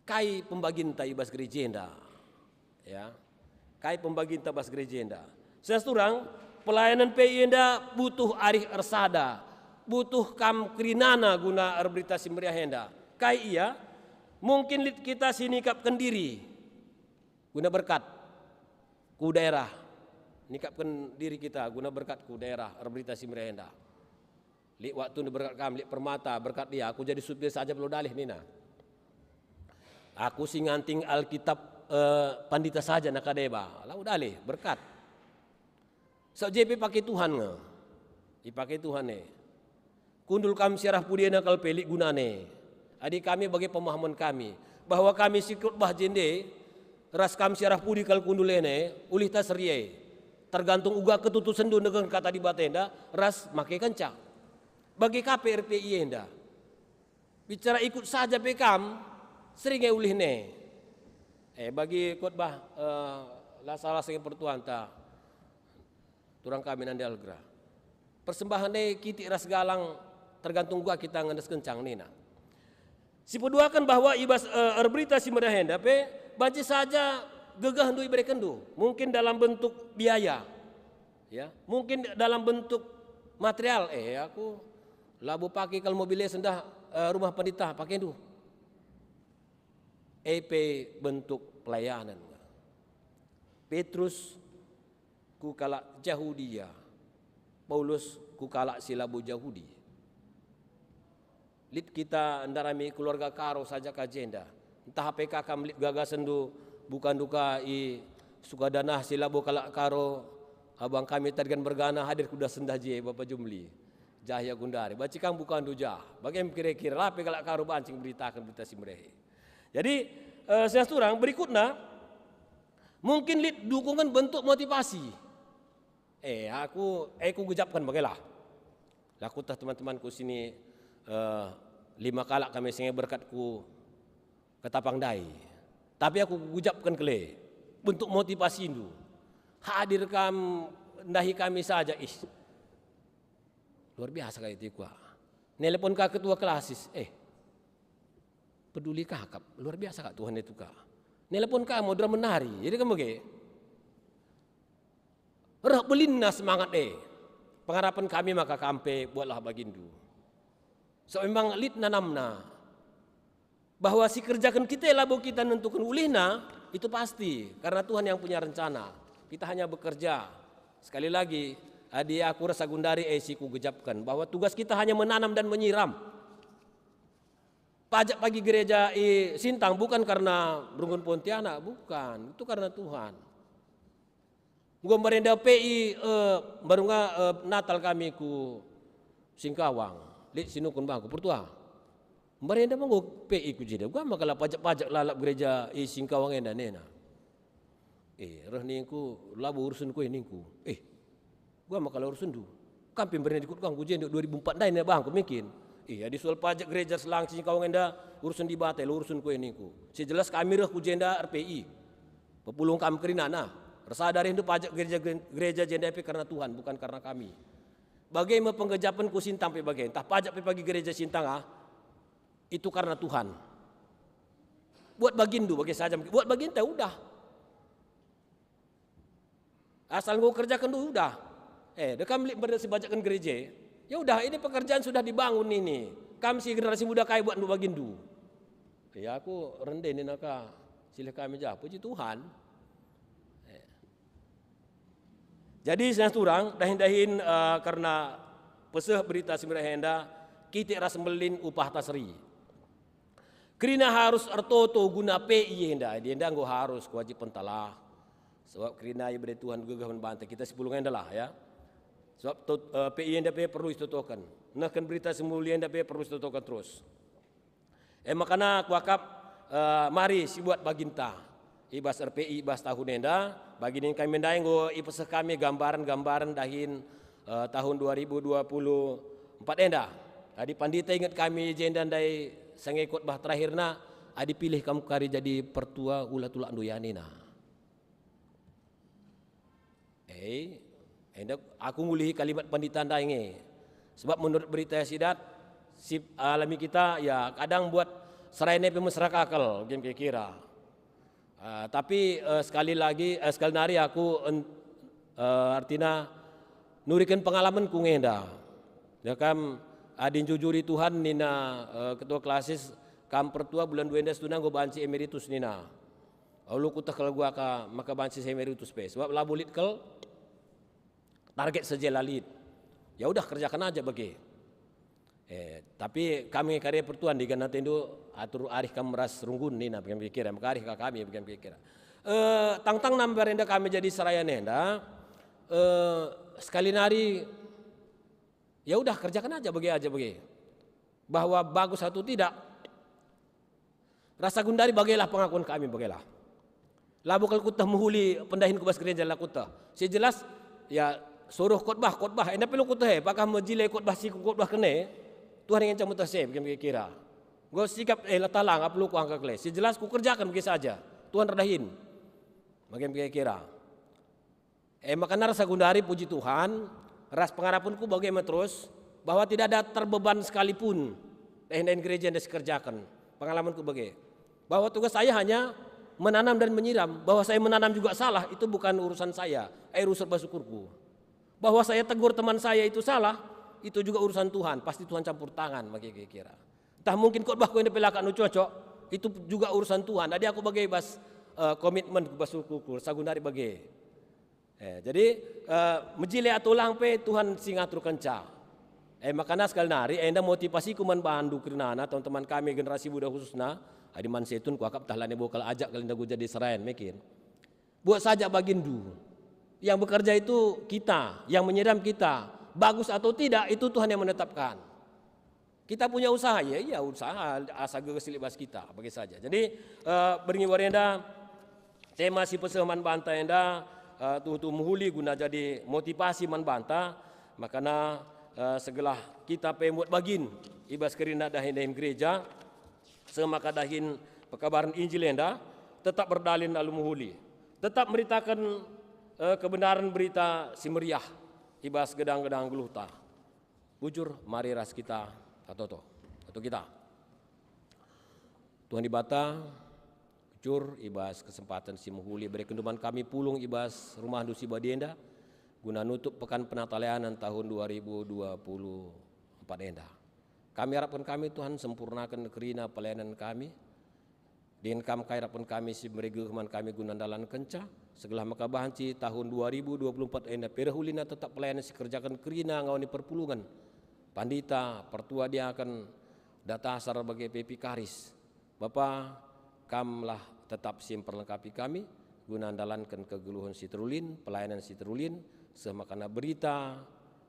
Speaker 5: Kai pembaginta ibas gerejenda. Ya. Kai pembaginta bas gerejenda. Sesturang pelayanan peyenda butuh arih ersada. Butuh kam krinana guna erberita simriah henda. Kai iya mungkin kita sinikapkan diri guna berkat ku daerah. Nikapkan diri kita guna berkat ku daerah erberita simriah henda. Lik waktu ni berkat kami, lik permata berkat dia, aku jadi supir saja perlu dalih nina. Aku singanting Alkitab pandita saja nak kadeba, lah dalih berkat. So JP pakai Tuhan nge, dipakai Tuhan ne. Kundul kami siarah pudi nakal pelik gunane. Adik kami bagi pemahaman kami bahwa kami sikut bah jende ras kami siarah pudi kal kundul ene ulih tasriye. Tergantung uga ketutu sendu dengan kata di batenda ras make kencang. Bagi KPRPI enda. Bicara ikut saja pekam sering ulih ne. Bagi khotbah la salah sing pertuan ta. Turang kami nandi algra. Persembahan ne kiti ras galang tergantung gua kita ngandes kencang nina. Si peduakan bahwa ibas berita si merahenda pe baca saja gegah hendu ibere kendu. Mungkin dalam bentuk biaya. Ya, mungkin dalam bentuk material. Aku labu pakai kalau mobilnya sendah rumah pendeta pakai itu. EP bentuk pelayanan. Petrus ku kalak Yahudia. Paulus ku kalak silabu Yahudi. Lit kita ndarami keluarga karo saja kajenda. Entah PK kam lit gagas sendu bukan duka i sukadana silabu kalak karo abang kami tadikan bergana hadir kuda sendah je Bapak Jumli. Jahya Gundari, bacikang bukan dujah. Bagaimana kira-kira lape kalak karo bancing beritakan berita si merehe. Jadi saya surang berikutnya mungkin lit dukungan bentuk motivasi. Aku gujapkan bagailah. Laku tah teman-temanku sini 5 kalak kami sehingga berkatku ketapang dai. Tapi aku gujapkan kele bentuk motivasi itu. Hadir dahi kami saja luar biasa kayak itu kuah. Nelpon kak ketua kelasis, peduli kakak, luar biasa kak Tuhan itu kak. Nelpon kak mau drama menari, jadi kamu ge. Rah belinna semangat Pengharapan kami maka kampe buatlah bagindu. So memang lit nanamna bahwa si kerjakan kita labu kita nentukan ulihna itu pasti karena Tuhan yang punya rencana. Kita hanya bekerja. Sekali lagi, adik aku rasa Gundari siku gejapkan bahwa tugas kita hanya menanam dan menyiram. Pajak pagi gereja Sintang bukan karena Brungun Pontianak, bukan. Itu karena Tuhan. Gua merenda PI barunga Natal kami ku Singkawang, lik sinukun bangku pertua. Merenda manggo PI ku jeda. Gua makalah pajak-pajak lalap gereja Singkawang enda nena. Roh ningku labu urusan ku ningku. Gua makalah urusan du. Kampi merenda ikut kang ku jenda 2004 dai ne bangku mungkin. Di soal pajak gereja Selang Singkawang enda urusan di batel urusan ku ningku. Sejelas kami reh ku jenda RPI. Pepulung kam kerinana. Sadari itu pajak gereja JNDP karena Tuhan bukan karena kami. Bagaimana penggejapan ku Sintang pe bagaimana? Entah pajak pe pagi gereja Sintang itu karena Tuhan. Buat bagindu bagi saja. Buat baginda udah. Asal gua kerjakan dulu udah. Dekam berdasi bajakan gereja. Ya udah ini pekerjaan sudah dibangun ini. Kami si generasi muda kaya buat bagindu. Ya aku rendah ini naka silih kami jah puji Tuhan. Jadi saya turang dahin-dahin karena peseh berita Simirahenda kita ras melin upah tasri. Kerina harus artoto guna PI henda, dia henda nggo harus wajib pentalah. Sebab kerina ia beri Tuhan gegah membantu kita 10 henda lah ya. Sebab PI henda perlu istotokan. Nah kan berita semulia henda perlu istotokan terus. Makana kuakap mari si buat baginta. Ibas RPI ibas tahun enda baginin kami mendai nggo ipeseh kami gambaran-gambaran dahin tahun 2024 enda. Adi pandita ingat kami jendan dai sangekot bah terakhirna adi pilih kamu kari jadi pertua ulatulak doyanina. Enda aku ngulihi kalimat pandita ndai sebab menurut berita sidat sip alami kita ya kadang buat serayne pemasrak akal game kira. Tapi sekali lagi sekali nari aku artinya nurikan pengalaman ku ngenda. Ya kam adin jujuri Tuhan nina ketua klasis kam pertua bulan 2 endas tunang go banci emeritus nina. Lu kutah kalau gua ka maka banci emeritus pe. Sebab labulit kel target saja lalit. Ya udah kerjakan aja bagi. Tapi kami karya pertuan di kana tendu atur arih kam ras runggun ni na bikin pikir maka arih ka kami bikin pikir. Tang-tang nambar enda kami jadi seraya nenda. Sekali nari ya udah kerjakan aja bagi. Bahwa bagus atau tidak. Rasa gundari bagailah pengakuan kami bagailah. Labu kalau kutah muhuli pendahin kubas gereja lah kutah. Si jelas ya suruh khotbah. Enda perlu kutah pakah majile khotbah si khotbah kene. Tuhan ingin camu tasem kami kira. Gua sikap talang perlu ku angkat kle. Si jelas ku kerjakan begitu saja. Tuhan redahin. Bagaimana kira. Makanya rasa gundari puji Tuhan. Ras pengharapanku bagaimana terus bahwa tidak ada terbeban sekalipun dahin gereja yang dikerjakan. Pengalamanku bagaimana. Bahwa tugas saya hanya menanam dan menyiram. Bahwa saya menanam juga salah itu bukan urusan saya. Urusan bersyukurku. Bahwa saya tegur teman saya itu salah, itu juga urusan Tuhan. Pasti Tuhan campur tangan bagi kira. Entah mungkin khotbah ku yang dipelakan cocok, itu juga urusan Tuhan. Jadi aku bagi bas komitmen ku bersyukur sagundari bagi. Jadi mejile atau langpe Tuhan singatur kenca. Makanya sekali nari enda motivasi ku bandu kerinana teman-teman kami generasi muda khususnya adi man setun ku akap tahlane bokal ajak kali ndagu jadi serayan mekin. Buat saja bagindu. Yang bekerja itu kita, yang menyiram kita. Bagus atau tidak itu Tuhan yang menetapkan. Kita punya usaha ya usaha asa gegesilip bas kita bagi saja. Jadi beringi warenda tema si peseh man banta enda tu muhuli guna jadi motivasi man banta makana segelah kita pembuat bagin ibas kerina dahin gereja semaka dahin pekabaran Injil enda tetap berdalin lalu muhuli tetap meritakan kebenaran berita si meriah ibas gedang-gedang geluhta bujur mari ras kita atau kita Tuhan dibata bujur ibas kesempatan si muhuli beri kenduman kami pulung ibas rumah dusi badienda guna nutup pekan penatalayanan tahun 2024 enda. Kami harapkan kami Tuhan sempurnakan kerina pelayanan kami. Dengan kami harapkan kami si meriguman kami guna dalan kenca. Segala maka bahanci tahun 2024 enda perhulina tetap pelayanan si kerjakan kerina ngawani perpulungan. Pandita pertua dia akan data asar bagi PP Karis. Bapa kamlah tetap simperlengkapi kami guna dalankan kegeluhan si terulin, pelayanan si terulin. Semakana berita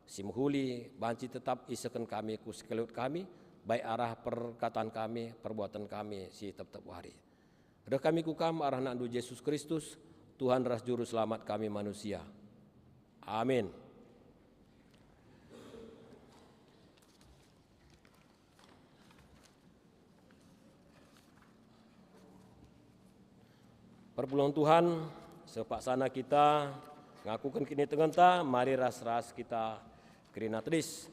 Speaker 5: simhuli banci tetap isakan kami ku sekaliut kami baik arah perkataan kami perbuatan kami si tetap hari. Ada kami kukam arah nandu Yesus Kristus Tuhan ras juru selamat kami manusia. Amin. Perpuluhan Tuhan sepaksana kita ngakukan kini tengenta, mari ras-ras kita kerina tris.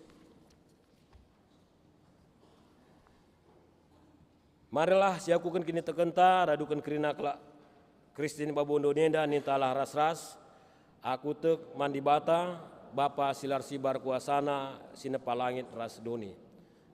Speaker 5: Marilah siakukan kini tengenta, radukan kerina kelak Kristin babondo nenda nintalah ras-ras. Aku tek mandi bata, Bapa silar sibar kuasana, sinepa langit ras doni.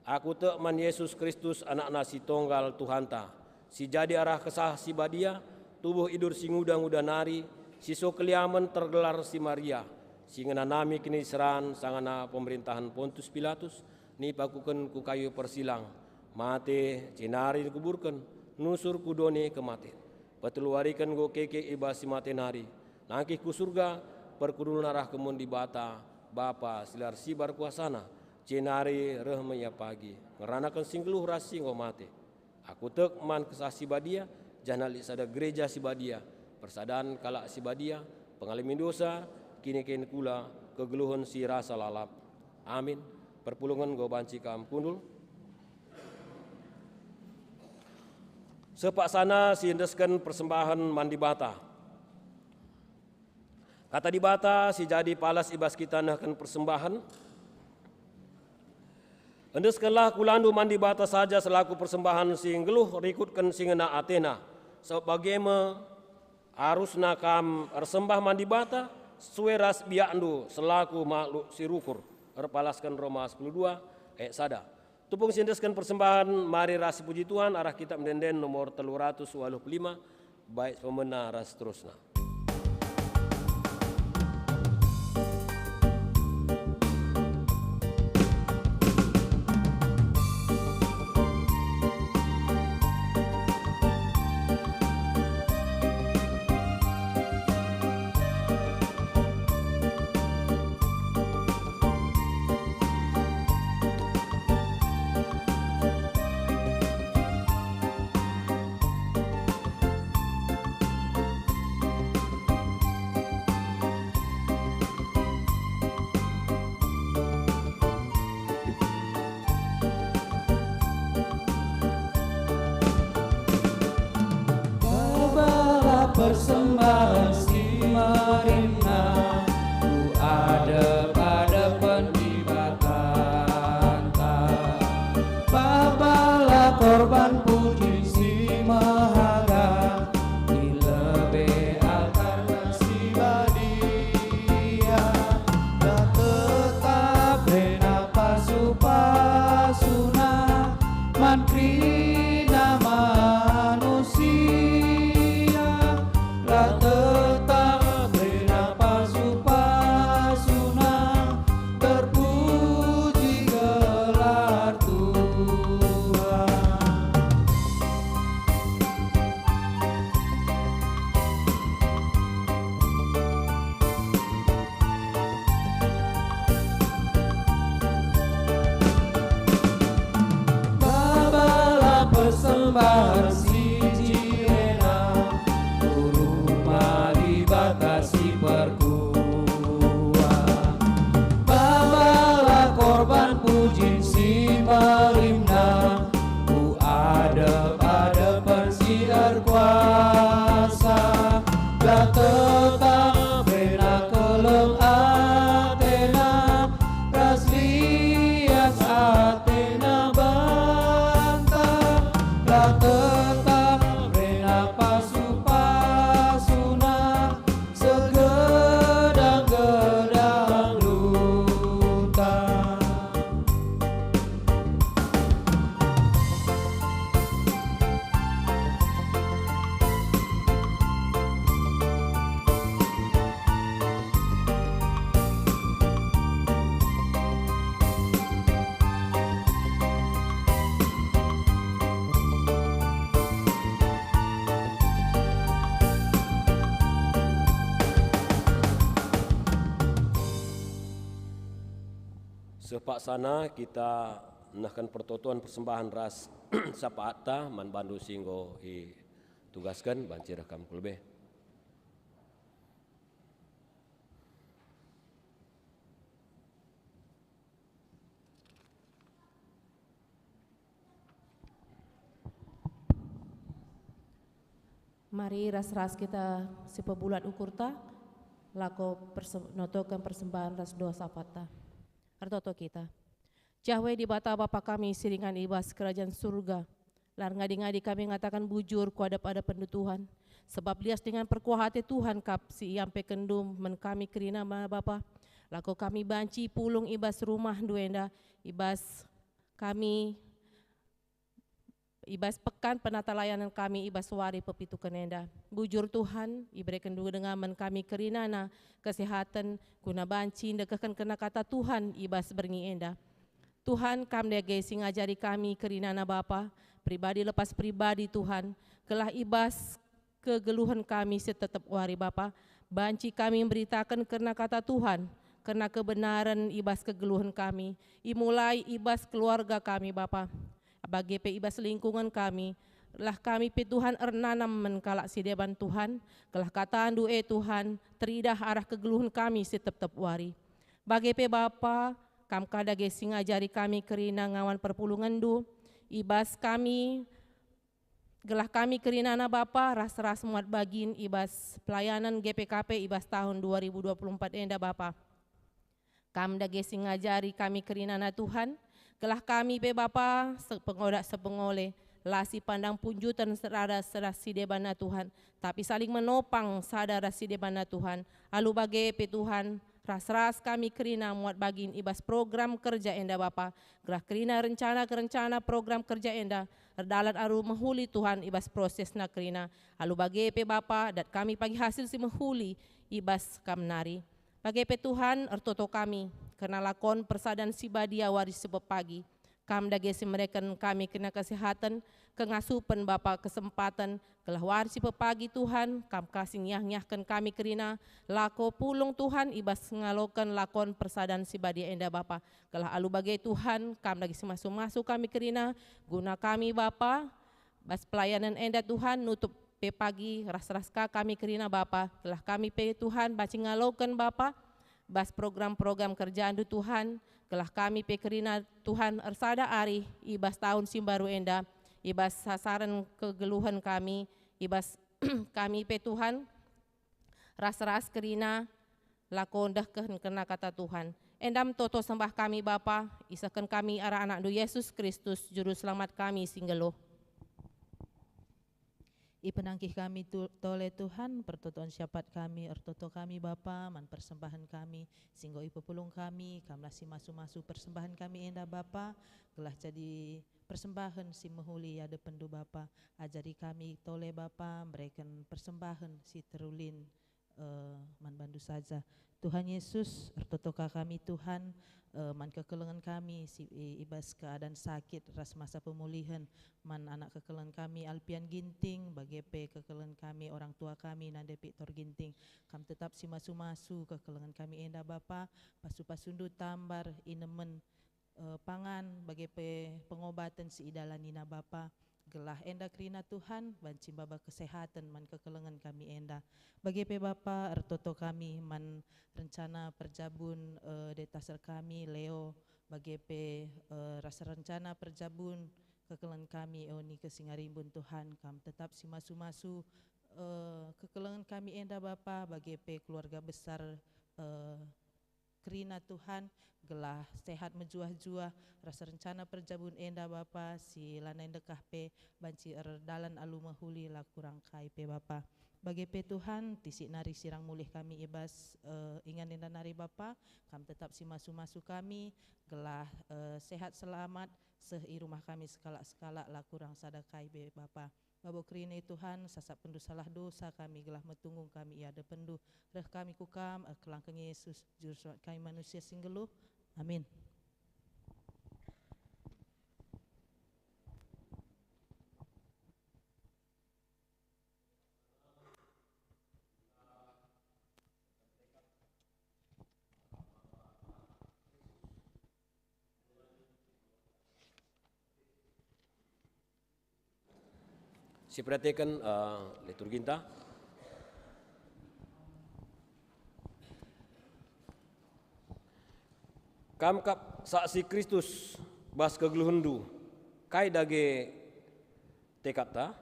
Speaker 5: Aku tek man Yesus Kristus anak nasi tonggal Tuhanta. Si jadi arah kesah si badia, tubuh idur si nguda-nguda nari, siso keliaman tergelar si Maria, si ngenanami kini seran sangana pemerintahan Pontius Pilatus, ni pakukan ku kayu persilang, mate cinari dikuburkan, nusur kudoni kematian, peteluarikan go keke iba si mate nari, nangkih ku surga, perkudul narah kemun di bata, Bapa silar sibar kuasana, cinari rehmenya pagi, ngeranakan singgeluh rasi ngo mate, aku tek man kesah si badia, janali sada gereja si badia, persadaan kalak si badia, pengalamin dosa, kini kula kegeluhan si rasa lalap. Amin. Perpulungan go banci kam kundul. Sepak sana si indeskan persembahan mandi bata. Kata di bata si jadi palas ibas kita nahkan persembahan. Endeskanlah kulandu mandi bata saja selaku persembahan si ngeluh rikutkan si ngena Athena. Sebagaimana arus nakam ersembah mandi bata sueras biandu selaku makhluk sirukur erpalaskan Roma 12 sada tupung sindeskan persembahan mari ras puji Tuhan arah kitab mendenden nomor 385 baik pemena ras terusna.
Speaker 3: persembahan si Marimna, ku ada pada pendibatan tak. Bawalah korban puji si Mahaga di lebih altar Sibadia, dan tetap rena pasu-pasuna mankrina manusia, lah tetap rena pasu-pasuna terpuji gelar Tuhan. Bawalah persembahan si Jirena, rumah dibatasi perkuah. Bawalah korban puji si Marimna, ku ada pada persiar kuasa, lah tetap rena kelem Athena, raslias Athena bantah, lah tetap rena pasu-pasuna segedang-gedang lutan.
Speaker 5: Sepak sana kita menakan pertotoan persembahan ras sapaata man bandu singgo i tugaskan banci rekam kulbe.
Speaker 6: Mari ras-ras kita sepebulat ukurta lako notokan persembahan ras doa sapata. Artoto kita. Jahwe di bata Bapa kami siringan ibas kerajaan surga. Lar ngadi-ngadi kami ngatakan bujur kuadap ada pendutuhan. Sebab lias dengan perkuah hati Tuhan kap si iampe kendum men kami kerina ma Bapa. Lako kami banci pulung ibas rumah duenda ibas kami ibas pekan penata layanan kami ibas wari pepitu kenenda. Bujur Tuhan iberikan dua dengan men kami kerinana kesehatan guna banci dekekan kena kata Tuhan ibas berngi enda. Tuhan kam dege sing ngajari kami kerinana Bapa pribadi lepas pribadi Tuhan kelah ibas kegeluhan kami setetap wari Bapa banci kami memberitakan karena kata Tuhan karena kebenaran ibas kegeluhan kami imulai ibas keluarga kami Bapa bagi pe ibas lingkungan kami lah kami pe Tuhan ernanam menkalak si deban Tuhan kelah kataan doe Tuhan teridah arah kegeluhan kami setep-tep wari bagi pe Bapa kam kada gesing ngajari kami kerina ngawan perpulungan du ibas kami gelah kami kerinana Bapa ras-ras muat bagin ibas pelayanan GPKP ibas tahun 2024 enda Bapa kam da gesing ngajari kami kerinana Tuhan kelah kami pe Bapa sepengodak sepengole lasi pandang punjutan serada serasi debana Tuhan tapi saling menopang sadara si debana Tuhan alu bage pe Tuhan ras-ras kami kerina muat bagin ibas program kerja enda Bapa gelah kerina rencana program kerja enda erdalan aru menghuli Tuhan ibas proses na kerina alu bage pe Bapa dat kami pagi hasil si menghuli ibas kamnari bage pe Tuhan ertoto kami karena lakon persadan Sibadia waris sebab pagi kam dagesi mereka kami kena kesehatan kengasupan Bapa kesempatan kelah waris sebab pagi Tuhan kam kasih nyah-nyahkan kami kerina lako pulung Tuhan ibas ngalokan lakon persadan Sibadia enda Bapa kelah alu bagai Tuhan kam dagesi masuk kami kerina guna kami Bapa bas pelayanan enda Tuhan nutup pe pagi ras-ras kami kerina Bapa kelah kami pe Tuhan baci ngalokan Bapa bas program-program kerjaan du Tuhan kelah kami pekerina Tuhan ersada ari ibas tahun simbaru enda ibas sasaran kegeluhan kami ibas kami pe Tuhan, ras-ras kerina lakondah kena kata Tuhan. Endam toto sembah kami Bapa, isakan kami arah anak do Yesus Kristus, Juru Selamat kami singgelo.
Speaker 7: Ipenangkih kami tole Tuhan, pertotoan syapat kami, ertoto kami Bapa, man persembahan kami, singgo ipepulung kami, kamlah si masu-masu persembahan kami enda Bapa, gelah jadi persembahan si mehuli ada pendu Bapa, ajari kami tole Bapa, berikan persembahan si terulin man bandu saja. Tuhan Yesus, ertotoka kami Tuhan, man kekelengan kami si ibas keadaan sakit ras masa pemulihan, man anak kekelengan kami Alpian Ginting, bagepe kekelengan kami orang tua kami Nande Victor Ginting, kam tetap si masu-masu kekelengan kami enda Bapa, pasu-pasundu tambar inemen pangan bagepe pengobatan si idalanina Bapa, gelah enda kerina Tuhan, banci baba kesehatan man kekelengan kami enda. Bagepe Bapa, ertoto kami man rencana perjabun detasar kami Leo, bagepe rasa rencana perjabun kekelengan kami oni kesingarimbun Tuhan, kam tetap si masu-masu kekelengan kami enda Bapa, bagepe keluarga besar kerina Tuhan, gelah sehat menjuah-juah, rasa rencana perjabun enda Bapa, si lanai dekah pe, banci dalan alu mahuli lah kurang kai pe Bapa. Bagi pe Tuhan, tisik nari sirang mulih kami ibas ingan enda nari Bapa, kam tetap si masu-masu kami, gelah sehat selamat, sehi rumah kami skala-skala lah kurang sadakai pe Bapa. Babo kerine Tuhan, sasak pendu salah dosa kami, gelah metunggung kami ada pendu, reh kami kukam, kelangkeng Yesus, Juru Selamat kami manusia singgelu. Amin.
Speaker 5: Si perhatikan liturgi kita. Kam kap saksi Kristus bas kegeluhundu kai dage tekata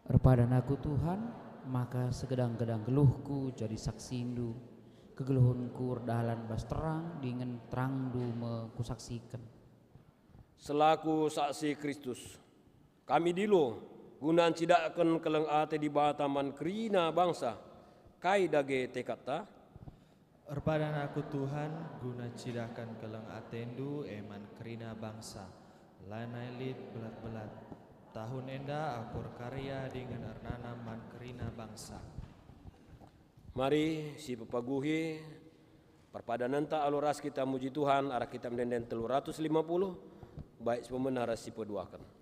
Speaker 3: Erpadan aku Tuhan, maka segedang-gedang geluhku jadi saksindu, kegeluhunku dalan bas terang dengan terangdu mekusaksikan.
Speaker 5: Selaku saksi Kristus, kami dilo gunaan tidak akan keleng ate di bataman kerina bangsa kai dage tekata.
Speaker 4: Erpadan aku Tuhan, guna cidakan keleng atendu eman kerina bangsa, lanai lid belat-belat, tahun enda akur karya dengan ernana man kerina bangsa.
Speaker 5: Mari si pepaguhi perpadanan ta aluras kita muji Tuhan arah kita mendenden 350 baik sepemenara si peduakan.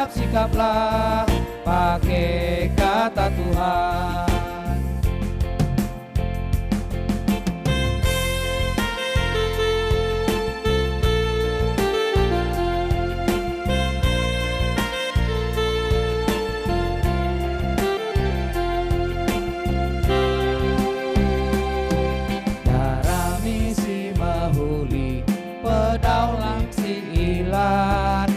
Speaker 3: Sikaplah pakai kata Tuhan. Darami si mahuli pedaulang si ilan,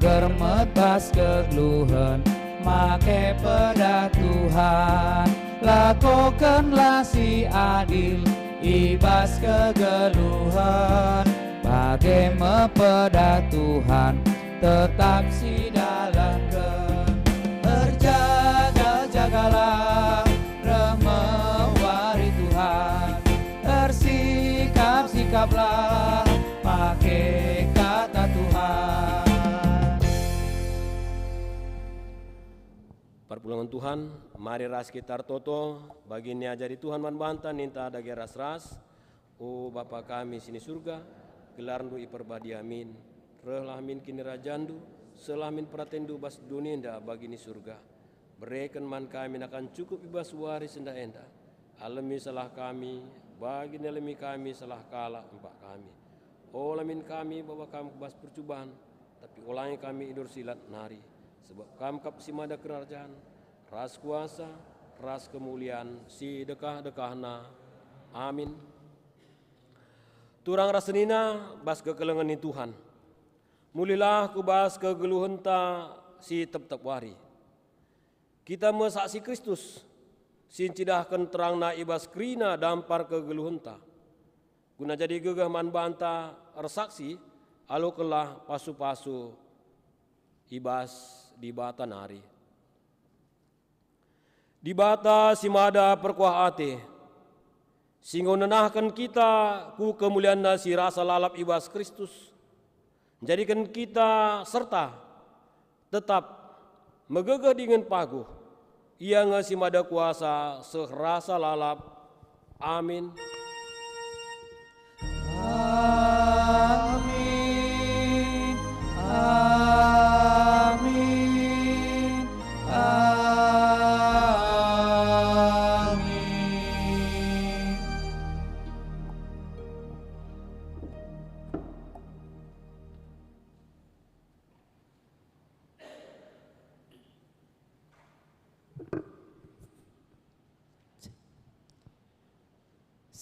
Speaker 3: germet bas kegeluhan, make peda Tuhan, lakukanlah si adil, ibas kegeluhan, bagai mepeda Tuhan, tetap si dalankan, berjaga-jagalah, remewari Tuhan, bersikap-sikaplah, pakai
Speaker 5: Perpulungan Tuhan, mari ras kita toto, bagi ni ajari Tuhan man banta ninta ada ras. O Bapa kami sini surga, gelarndu iperbadi amin. Rehlah min kini rajandu, selah min pratendu bas duninda bagi ni surga. Berikan man kami akan cukup ibas waris enda enda. Alami salah kami, bagi nelemi kami salah kala empat kami. Olamin kami bahwa kami bas percobaan, tapi ulangi kami idur silat nari. Sebab kami kap simada kerajaan, ras kuasa, ras kemuliaan, si dekah-dekahna. Amin. Turang rasenina bas kekelengan ni Tuhan. Mulilah ku bas kegeluhenta si tep-tep wari. Kita mesaksi Kristus, sin cidahkan terang na ibas krina dampar kegeluhenta. Guna jadi gegah man banta resaksi, alokelah pasu-pasu ibas di bata nari. Di bata simada perkuah ate, singgo nenahkan kita ku kemuliaan si rasa lalap ibas Kristus. Jadikan kita serta tetap megegah dengan paguh. Ia ngasimada kuasa serasa lalap. Amin.
Speaker 3: Amin. Amin. Amin.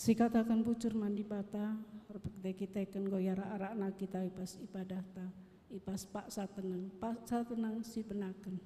Speaker 1: Sikatakan bucur mandi bata, repek kita kan goyara arakna kita ipas ibadah ta, ipas pak satenang si benaken.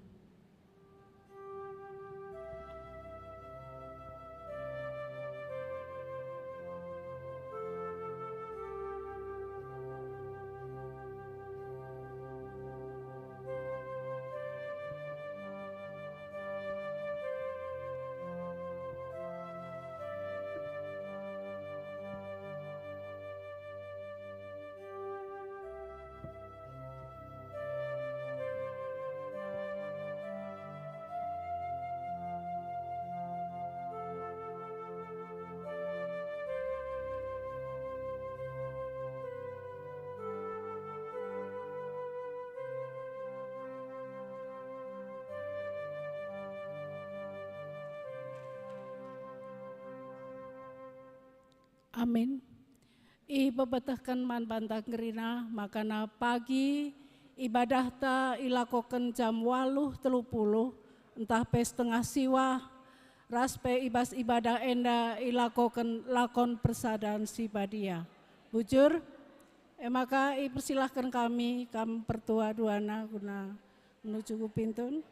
Speaker 1: Amin. Ibabetahkan man bantah ngerina makana pagi ibadah ta ilakokan jam 8:30 entah pe setengah siwa raspe ibas ibadah enda ilakokan lakon persadaan si badia. Bujur, maka ipersilahkan kami pertua duana guna menuju pintun.